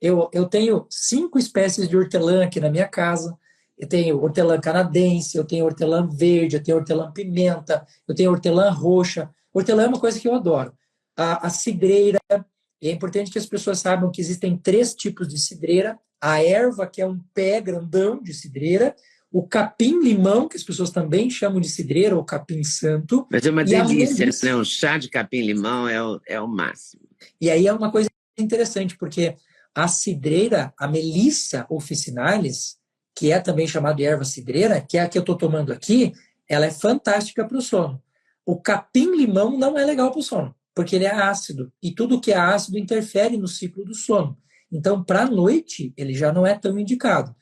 Eu tenho 5 espécies de hortelã aqui na minha casa. Eu tenho hortelã canadense, eu tenho hortelã verde, eu tenho hortelã-pimenta, eu tenho hortelã roxa. Hortelã é uma coisa que eu adoro. A cidreira, é importante que as pessoas saibam que existem 3 tipos de cidreira. A erva, que é um pé grandão de cidreira, o capim-limão, que as pessoas também chamam de cidreira, ou capim-santo.
Mas é uma delícia,
melissa.
né? Um chá de capim-limão é o máximo.
E aí é uma coisa interessante, porque a cidreira, a Melissa officinalis, que é também chamada de erva cidreira, que é a que eu estou tomando aqui, ela é fantástica para o sono. O capim-limão não é legal para o sono, porque ele é ácido, e tudo que é ácido interfere no ciclo do sono. Então, para a noite, ele já não é tão indicado.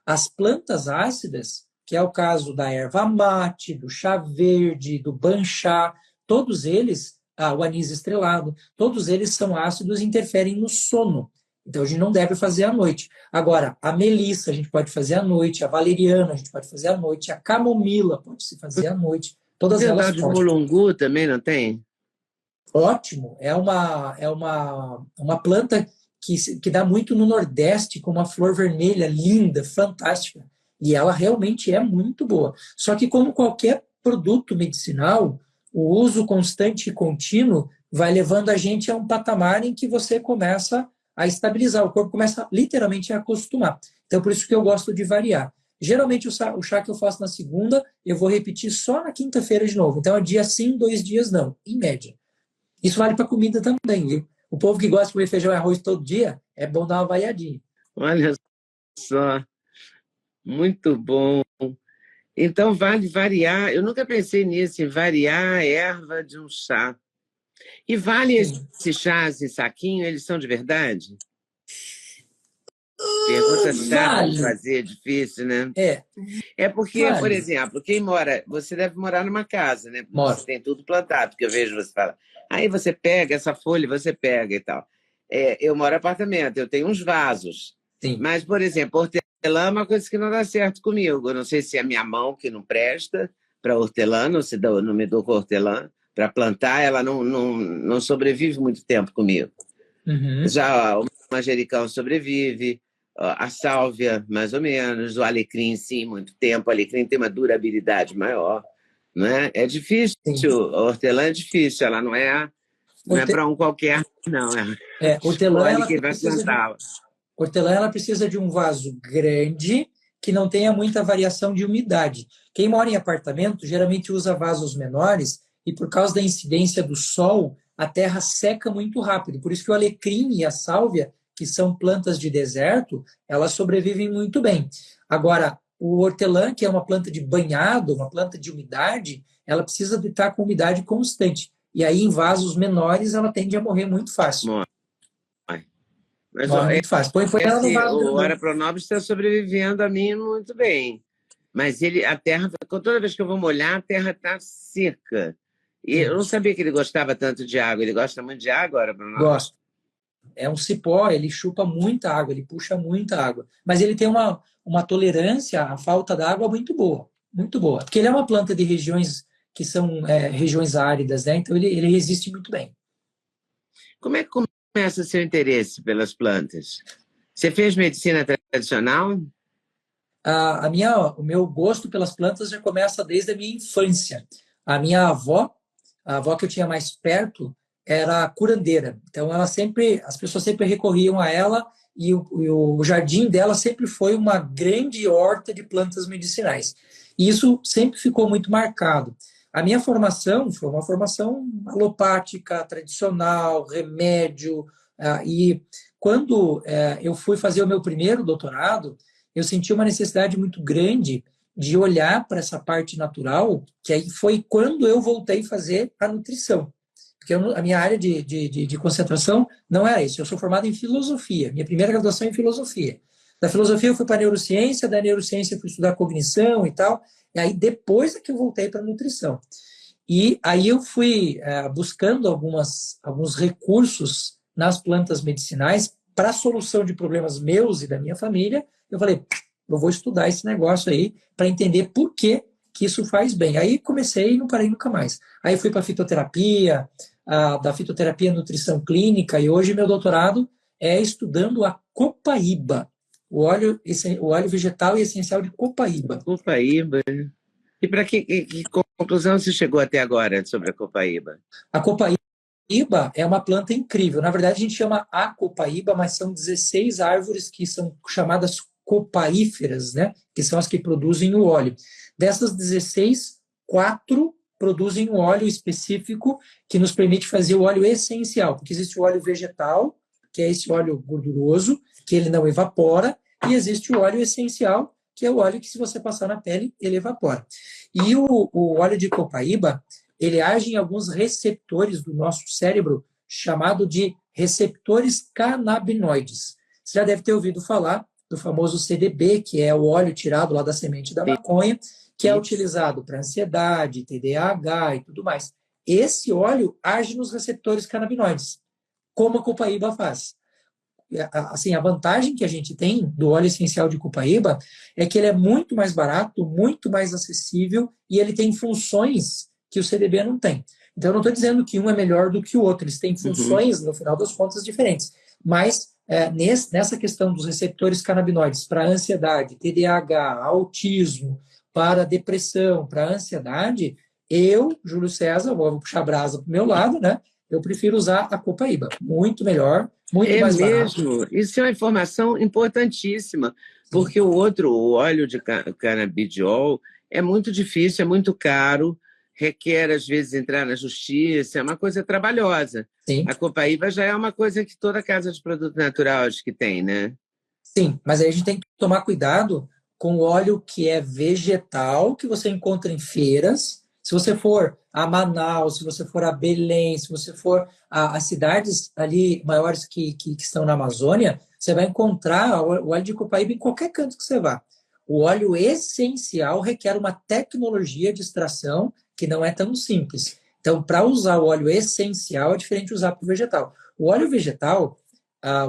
As plantas ácidas, que é o caso da erva mate, do chá verde, do banchá, todos eles, o anis estrelado, todos eles são ácidos e interferem no sono. Então, a gente não deve fazer à noite. Agora, a melissa a gente pode fazer à noite, a valeriana a gente pode fazer à noite, a camomila pode-se fazer à noite. Todas elas
De
podem.
mulungu também não tem?
Ótimo. É uma planta que dá muito no Nordeste, com uma flor vermelha linda, fantástica. E ela realmente é muito boa. Só que, como qualquer produto medicinal, o uso constante e contínuo vai levando a gente a um patamar em que você começa a estabilizar, o corpo começa literalmente a acostumar. Então, por isso que eu gosto de variar. Geralmente, o chá que eu faço na segunda, eu vou repetir só na quinta-feira de novo. Então, é dia sim, 2 dias não, em média. Isso vale para comida também, viu? O povo que gosta de comer feijão e arroz todo dia, é bom dar uma variadinha.
Olha só, muito bom. Então, vale variar. Eu nunca pensei nisso, em variar a erva de um chá. E vale
Sim.
esses chás em saquinho, eles são de verdade? Pergunta chata de
Vale.
fazer, difícil, né?
É,
É porque, por
vale.
exemplo, quem mora, você deve morar numa casa, né? Você
Moro.
tem tudo plantado, porque eu vejo você fala, aí você pega essa folha, você pega e tal. Eu moro em apartamento, eu tenho uns vasos.
Sim.
Mas, por exemplo, hortelã é uma coisa que não dá certo comigo. Eu não sei se é a minha mão que não presta para hortelã, não me dou com hortelã. Para plantar, ela não sobrevive muito tempo comigo.
Uhum.
Já o manjericão sobrevive, a sálvia, mais ou menos, o alecrim, sim, muito tempo. O alecrim tem uma durabilidade maior. Não é? É difícil,
Sim.
a hortelã é difícil, ela não é para um qualquer, não.
Hortelã,
Escolhe
ela
quem vai
precisa
plantá-la.
hortelã, ela precisa de um vaso grande que não tenha muita variação de umidade. Quem mora em apartamento geralmente usa vasos menores e por causa da incidência do sol, a terra seca muito rápido. Por isso que o alecrim e a sálvia, que são plantas de deserto, elas sobrevivem muito bem. Agora, o hortelã, que é uma planta de banhado, uma planta de umidade, ela precisa de estar com umidade constante. E aí, em vasos menores, ela tende a morrer muito fácil.
Mas
Morre muito fácil. Põe ela no
assim,
vaso
o
grandão.
Ora Pronobis está sobrevivendo a mim muito bem. Mas a terra, toda vez que eu vou molhar, a terra está seca. E eu não sabia que ele gostava tanto de água. Ele gosta muito de água, Ora Pronobis?
Gosto. É um cipó, ele chupa muita água, ele puxa muita água. Mas ele tem uma tolerância à falta d'água muito boa, muito boa. Porque ele é uma planta de regiões que são regiões áridas, né? Então ele resiste muito bem.
Como é que começa o seu interesse pelas plantas? Você fez medicina tradicional?
O meu gosto pelas plantas já começa desde a minha infância. A minha avó, a avó que eu tinha mais perto, era curandeira. Então as pessoas sempre recorriam a ela e o jardim dela sempre foi uma grande horta de plantas medicinais. E isso sempre ficou muito marcado. A minha formação foi uma formação alopática, tradicional, remédio, e quando eu fui fazer o meu primeiro doutorado, eu senti uma necessidade muito grande de olhar para essa parte natural, que aí foi quando eu voltei a fazer a nutrição. Porque a minha área de concentração não era isso. Eu sou formado em filosofia, minha primeira graduação é em filosofia. Da filosofia eu fui para a neurociência, da neurociência eu fui estudar cognição e tal, e aí depois é que eu voltei para a nutrição. E aí eu fui buscando alguns recursos nas plantas medicinais para a solução de problemas meus e da minha família. Eu falei, eu vou estudar esse negócio aí para entender por que isso faz bem. Aí comecei e não parei nunca mais. Aí fui para a fitoterapia, da fitoterapia nutrição clínica, e hoje meu doutorado é estudando a copaíba, o óleo vegetal e essencial de copaíba.
Copaíba. E para que conclusão você chegou até agora sobre a copaíba?
A copaíba é uma planta incrível. Na verdade, a gente chama a copaíba, mas são 16 árvores que são chamadas copaíferas, né? Que são as que produzem o óleo. Dessas 16, 4 produzem um óleo específico que nos permite fazer o óleo essencial, porque existe o óleo vegetal, que é esse óleo gorduroso, que ele não evapora, e existe o óleo essencial, que é o óleo que, se você passar na pele, ele evapora. E o óleo de copaíba, ele age em alguns receptores do nosso cérebro, chamado de receptores canabinoides. Você já deve ter ouvido falar do famoso CDB, que é o óleo tirado lá da semente da maconha, que é utilizado para ansiedade, TDAH e tudo mais. Esse óleo age nos receptores canabinoides, como a copaíba faz. Assim, a vantagem que a gente tem do óleo essencial de copaíba é que ele é muito mais barato, muito mais acessível e ele tem funções que o CDB não tem. Então, eu não estou dizendo que um é melhor do que o outro, eles têm funções, no final das contas, diferentes. Mas, nessa questão dos receptores canabinoides para ansiedade, TDAH, autismo, para depressão, para ansiedade, Eu, Júlio César, vou puxar a brasa para o meu lado, né? Eu prefiro usar a Copaíba. Muito melhor, muito mais barato.
Mesmo? Isso é uma informação importantíssima, porque o óleo de canabidiol, é muito difícil, é muito caro, requer, às vezes, entrar na justiça, é uma coisa trabalhosa.
Sim.
A Copaíba já é uma coisa que toda casa de produto natural acho que tem, né?
Sim, mas aí a gente tem que tomar cuidado com o óleo que é vegetal, que você encontra em feiras. Se você for a Manaus, se você for a Belém, se você for as cidades ali maiores que estão na Amazônia, você vai encontrar o óleo de copaíba em qualquer canto que você vá. O óleo essencial requer uma tecnologia de extração que não é tão simples. Então, para usar o óleo essencial, é diferente de usar para o vegetal. O óleo vegetal,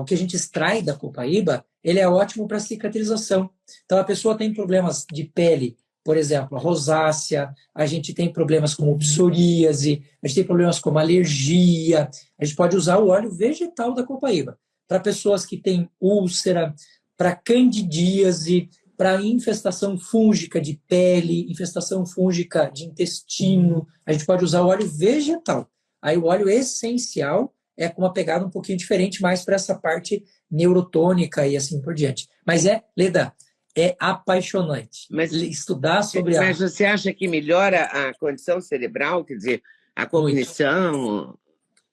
o que a gente extrai da copaíba, ele é ótimo para cicatrização. Então, a pessoa tem problemas de pele, por exemplo, a rosácea, a gente tem problemas como psoríase, a gente tem problemas como alergia. A gente pode usar o óleo vegetal da copaíba para pessoas que têm úlcera, para candidíase, para infestação fúngica de pele, infestação fúngica de intestino. A gente pode usar o óleo vegetal. Aí o óleo essencial é com uma pegada um pouquinho diferente, mais para essa parte neurotônica e assim por diante. Mas Leda, é apaixonante.
Mas
estudar sobre
Mas você acha que melhora a condição cerebral, quer dizer, a cognição?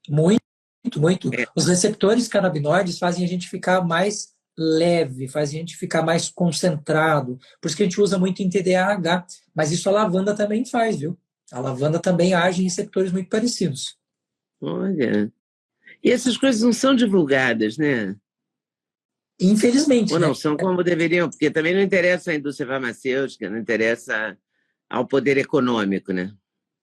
Muito, muito.
É.
Os receptores canabinoides fazem a gente ficar mais leve, fazem a gente ficar mais concentrado. Por isso que a gente usa muito em TDAH. Mas isso a lavanda também faz, viu? A lavanda também age em receptores muito parecidos.
Olha. E essas coisas não são divulgadas, né?
Infelizmente.
Ou não
né?
são como deveriam, porque também não interessa à indústria farmacêutica, não interessa ao poder econômico, né?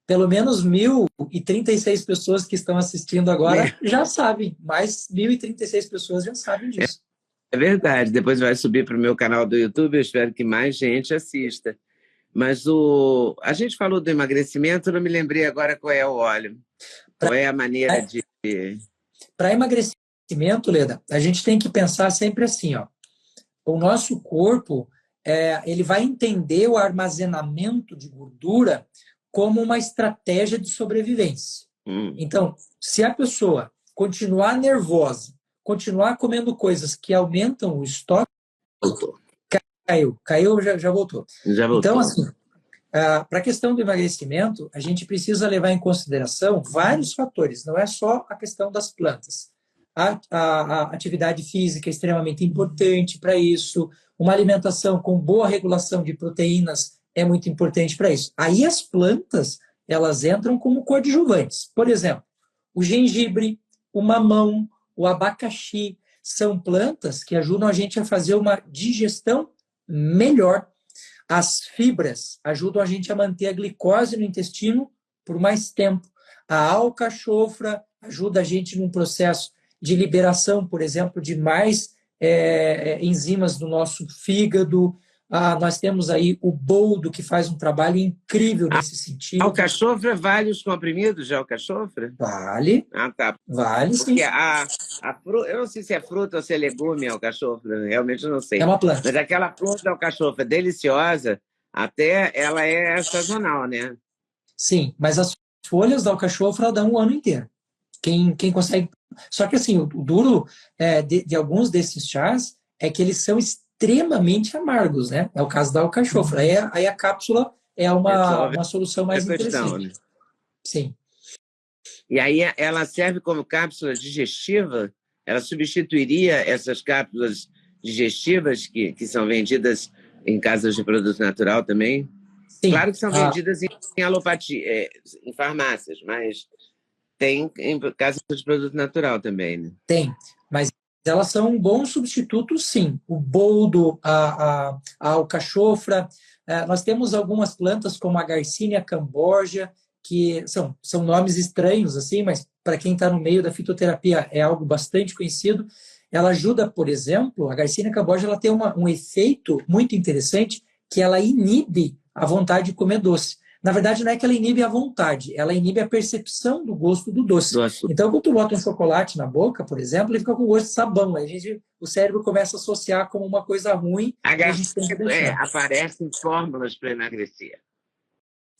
Pelo menos 1.036 pessoas que estão assistindo agora já sabem. Mais 1.036 pessoas já sabem disso.
É verdade. Depois vai subir para o meu canal do YouTube, eu espero que mais gente assista. Mas a gente falou do emagrecimento, eu não me lembrei agora qual é o óleo. Qual é a maneira de...
Para emagrecimento, Leda, a gente tem que pensar sempre assim, ó. O nosso corpo, ele vai entender o armazenamento de gordura como uma estratégia de sobrevivência. Então, se a pessoa continuar nervosa, continuar comendo coisas que aumentam o estoque...
Voltou.
Caiu, já voltou.
Já voltou.
Então, assim, para a questão do emagrecimento, a gente precisa levar em consideração vários fatores, não é só a questão das plantas. A atividade física é extremamente importante para isso, uma alimentação com boa regulação de proteínas é muito importante para isso. Aí as plantas, elas entram como coadjuvantes. Por exemplo, o gengibre, o mamão, o abacaxi, são plantas que ajudam a gente a fazer uma digestão melhor. As fibras ajudam a gente a manter a glicose no intestino por mais tempo. A alcachofra ajuda a gente num processo de liberação, por exemplo, de mais enzimas do nosso fígado. Nós temos aí o boldo, que faz um trabalho incrível nesse sentido.
Alcachofra vale os comprimidos de alcachofra?
Vale.
Tá.
Vale, sim.
Porque eu não sei se é fruta ou se é legume a alcachofra, realmente eu não sei.
É uma planta.
Mas aquela fruta da alcachofra deliciosa, até ela é sazonal, né?
Sim, mas as folhas da alcachofra dão um ano inteiro. Quem consegue... Só que assim, o duro de alguns desses chás é que eles são extremamente amargos, né? É o caso da alcachofra. Aí a cápsula é uma solução mais interessante. Né? Sim.
E aí ela serve como cápsula digestiva? Ela substituiria essas cápsulas digestivas que são vendidas em casas de produto natural também? Sim. Claro que são vendidas em alopatia, em farmácias, mas tem em casas de produto natural também, né?
Tem, mas elas são um bom substituto, sim. O boldo, a alcachofra. Nós temos algumas plantas, como a Garcinia cambogia, que são nomes estranhos, assim, mas para quem está no meio da fitoterapia é algo bastante conhecido. Ela ajuda, por exemplo, a Garcinia cambogia ela tem um efeito muito interessante, que ela inibe a vontade de comer doce. Na verdade, não é que ela inibe a vontade, ela inibe a percepção do gosto do doce. Então, quando tu bota um chocolate na boca, por exemplo, ele fica com gosto de sabão. Aí o cérebro começa a associar como uma coisa ruim.
Aparece em fórmulas para emagrecer.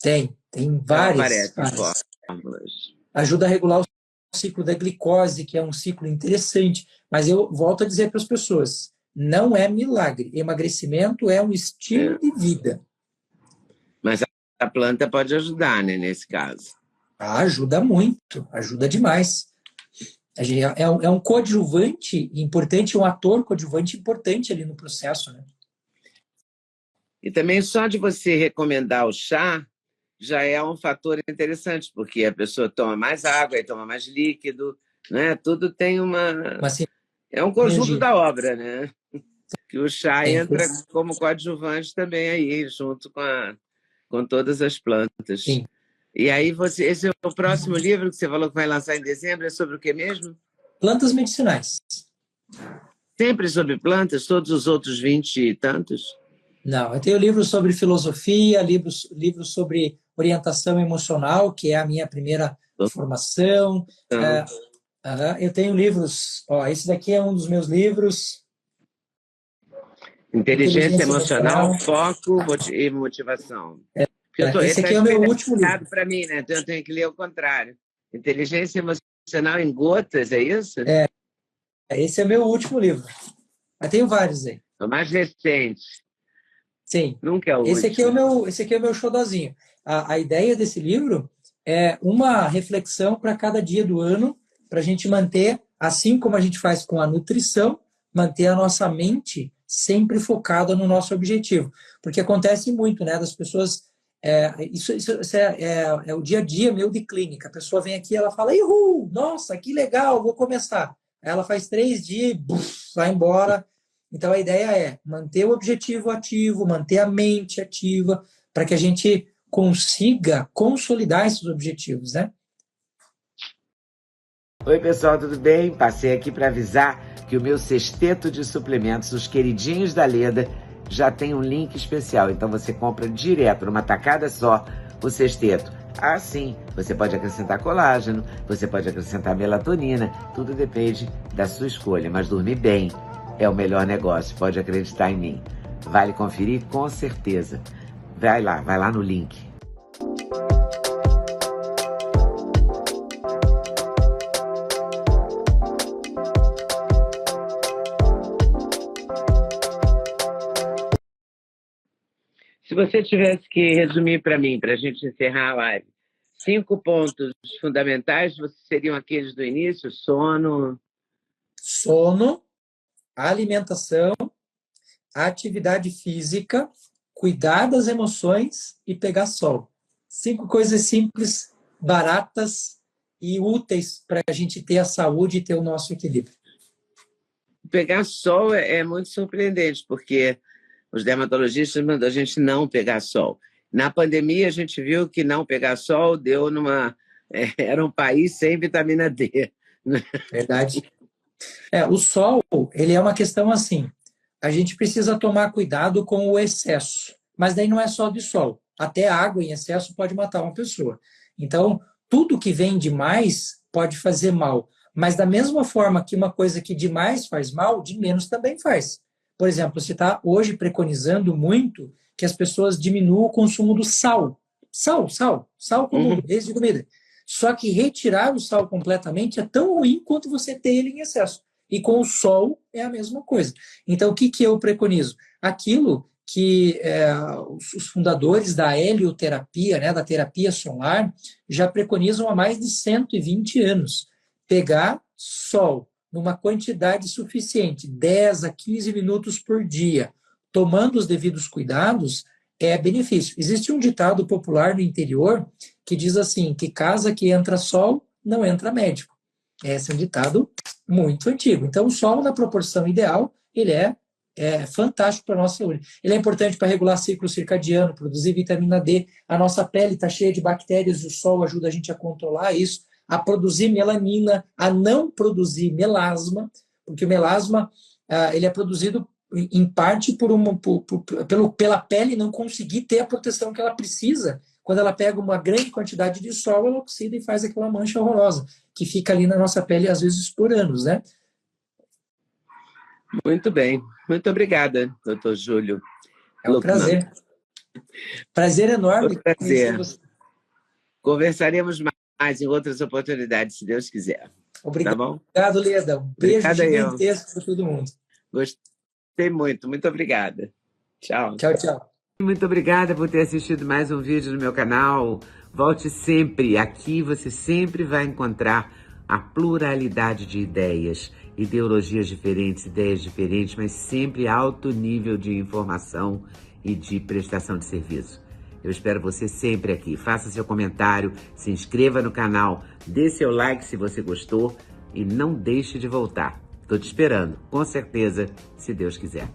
Tem. Tem
Não
várias.
aparecem fórmulas.
Ajuda a regular o ciclo da glicose, que é um ciclo interessante. Mas eu volto a dizer para as pessoas, não é milagre. Emagrecimento é um estilo de vida.
Mas a planta pode ajudar, né, nesse caso.
Ajuda muito, ajuda demais. É um coadjuvante importante, um ator coadjuvante importante ali no processo, né?
E também só de você recomendar o chá já é um fator interessante, porque a pessoa toma mais água e toma mais líquido, né? Tudo tem uma... É um conjunto da obra, né? Que o chá entra como coadjuvante também aí, junto com todas as plantas.
Sim.
E aí, esse é o próximo livro que você falou que vai lançar em dezembro, é sobre o que mesmo?
Plantas medicinais.
Sempre sobre plantas, todos os outros 20 e tantos?
Não, eu tenho livros sobre filosofia, livros sobre orientação emocional, que é a minha primeira formação. Eu tenho livros, esse daqui é um dos meus livros.
Inteligência emocional, foco e motivação.
Esse aqui é o meu último livro.
Para mim, né? Então eu tenho que ler o contrário. Inteligência emocional em gotas, é isso?
Esse é meu último livro. Eu tenho vários aí.
O mais recente.
Sim.
Nunca é o
esse
último.
Esse aqui é o meu xodozinho. A ideia desse livro é uma reflexão para cada dia do ano, para a gente manter, assim como a gente faz com a nutrição, manter a nossa mente sempre focada no nosso objetivo. Porque acontece muito, né? Das pessoas... Isso é o dia a dia meu de clínica. A pessoa vem aqui, ela fala, nossa, que legal, vou começar. Ela faz 3 dias e vai embora. Então, a ideia é manter o objetivo ativo, manter a mente ativa, para que a gente consiga consolidar esses objetivos, né?
Oi, pessoal, tudo bem? Passei aqui para avisar que o meu sexteto de suplementos, os queridinhos da Leda, já tem um link especial. Então, você compra direto, numa tacada só, o sexteto. Ah, sim, você pode acrescentar colágeno, você pode acrescentar melatonina, tudo depende da sua escolha, mas dormir bem é o melhor negócio, pode acreditar em mim. Vale conferir com certeza. Vai lá no link.
Se você tivesse que resumir para mim, para a gente encerrar a live, 5 pontos fundamentais, seriam aqueles do início? Sono,
alimentação, atividade física, cuidar das emoções e pegar sol. 5 coisas simples, baratas e úteis para a gente ter a saúde e ter o nosso equilíbrio.
Pegar sol é muito surpreendente, porque os dermatologistas mandam a gente não pegar sol. Na pandemia, a gente viu que não pegar sol deu era um país sem vitamina D.
Verdade. O sol, ele é uma questão assim, a gente precisa tomar cuidado com o excesso, mas daí não é só de sol, até água em excesso pode matar uma pessoa. Então, tudo que vem demais pode fazer mal, mas da mesma forma que uma coisa que demais faz mal, de menos também faz. Por exemplo, você está hoje preconizando muito que as pessoas diminuam o consumo do sal. Sal como base de comida. Só que retirar o sal completamente é tão ruim quanto você ter ele em excesso. E com o sol é a mesma coisa. Então, o que eu preconizo? Aquilo que os fundadores da helioterapia, né, da terapia solar, já preconizam há mais de 120 anos. Pegar sol numa quantidade suficiente, 10 a 15 minutos por dia, tomando os devidos cuidados, é benefício. Existe um ditado popular no interior que diz assim, que casa que entra sol, não entra médico. Esse é um ditado muito antigo. Então, o sol, na proporção ideal, ele é fantástico para a nossa saúde. Ele é importante para regular ciclo circadiano, produzir vitamina D. A nossa pele está cheia de bactérias e o sol ajuda a gente a controlar isso, a produzir melanina, a não produzir melasma, porque o melasma ele é produzido em parte pela pele não conseguir ter a proteção que ela precisa. Quando ela pega uma grande quantidade de sol, ela oxida e faz aquela mancha horrorosa, que fica ali na nossa pele, às vezes, por anos, né?
Muito bem. Muito obrigada, doutor Júlio.
É um prazer. Prazer enorme
prazer.
conhecer você.
Conversaremos mais em outras oportunidades, se Deus quiser.
Obrigado,
tá bom?
obrigado, Leda. Um beijo
Obrigada,
gigantesco para todo mundo.
Gostei muito. Muito obrigada. Tchau.
Tchau, tchau.
Muito obrigada por ter assistido mais um vídeo no meu canal. Volte sempre. Aqui você sempre vai encontrar a pluralidade de ideias, ideologias diferentes, ideias diferentes, mas sempre alto nível de informação e de prestação de serviço. Eu espero você sempre aqui. Faça seu comentário, se inscreva no canal, dê seu like se você gostou e não deixe de voltar. Estou te esperando, com certeza, se Deus quiser.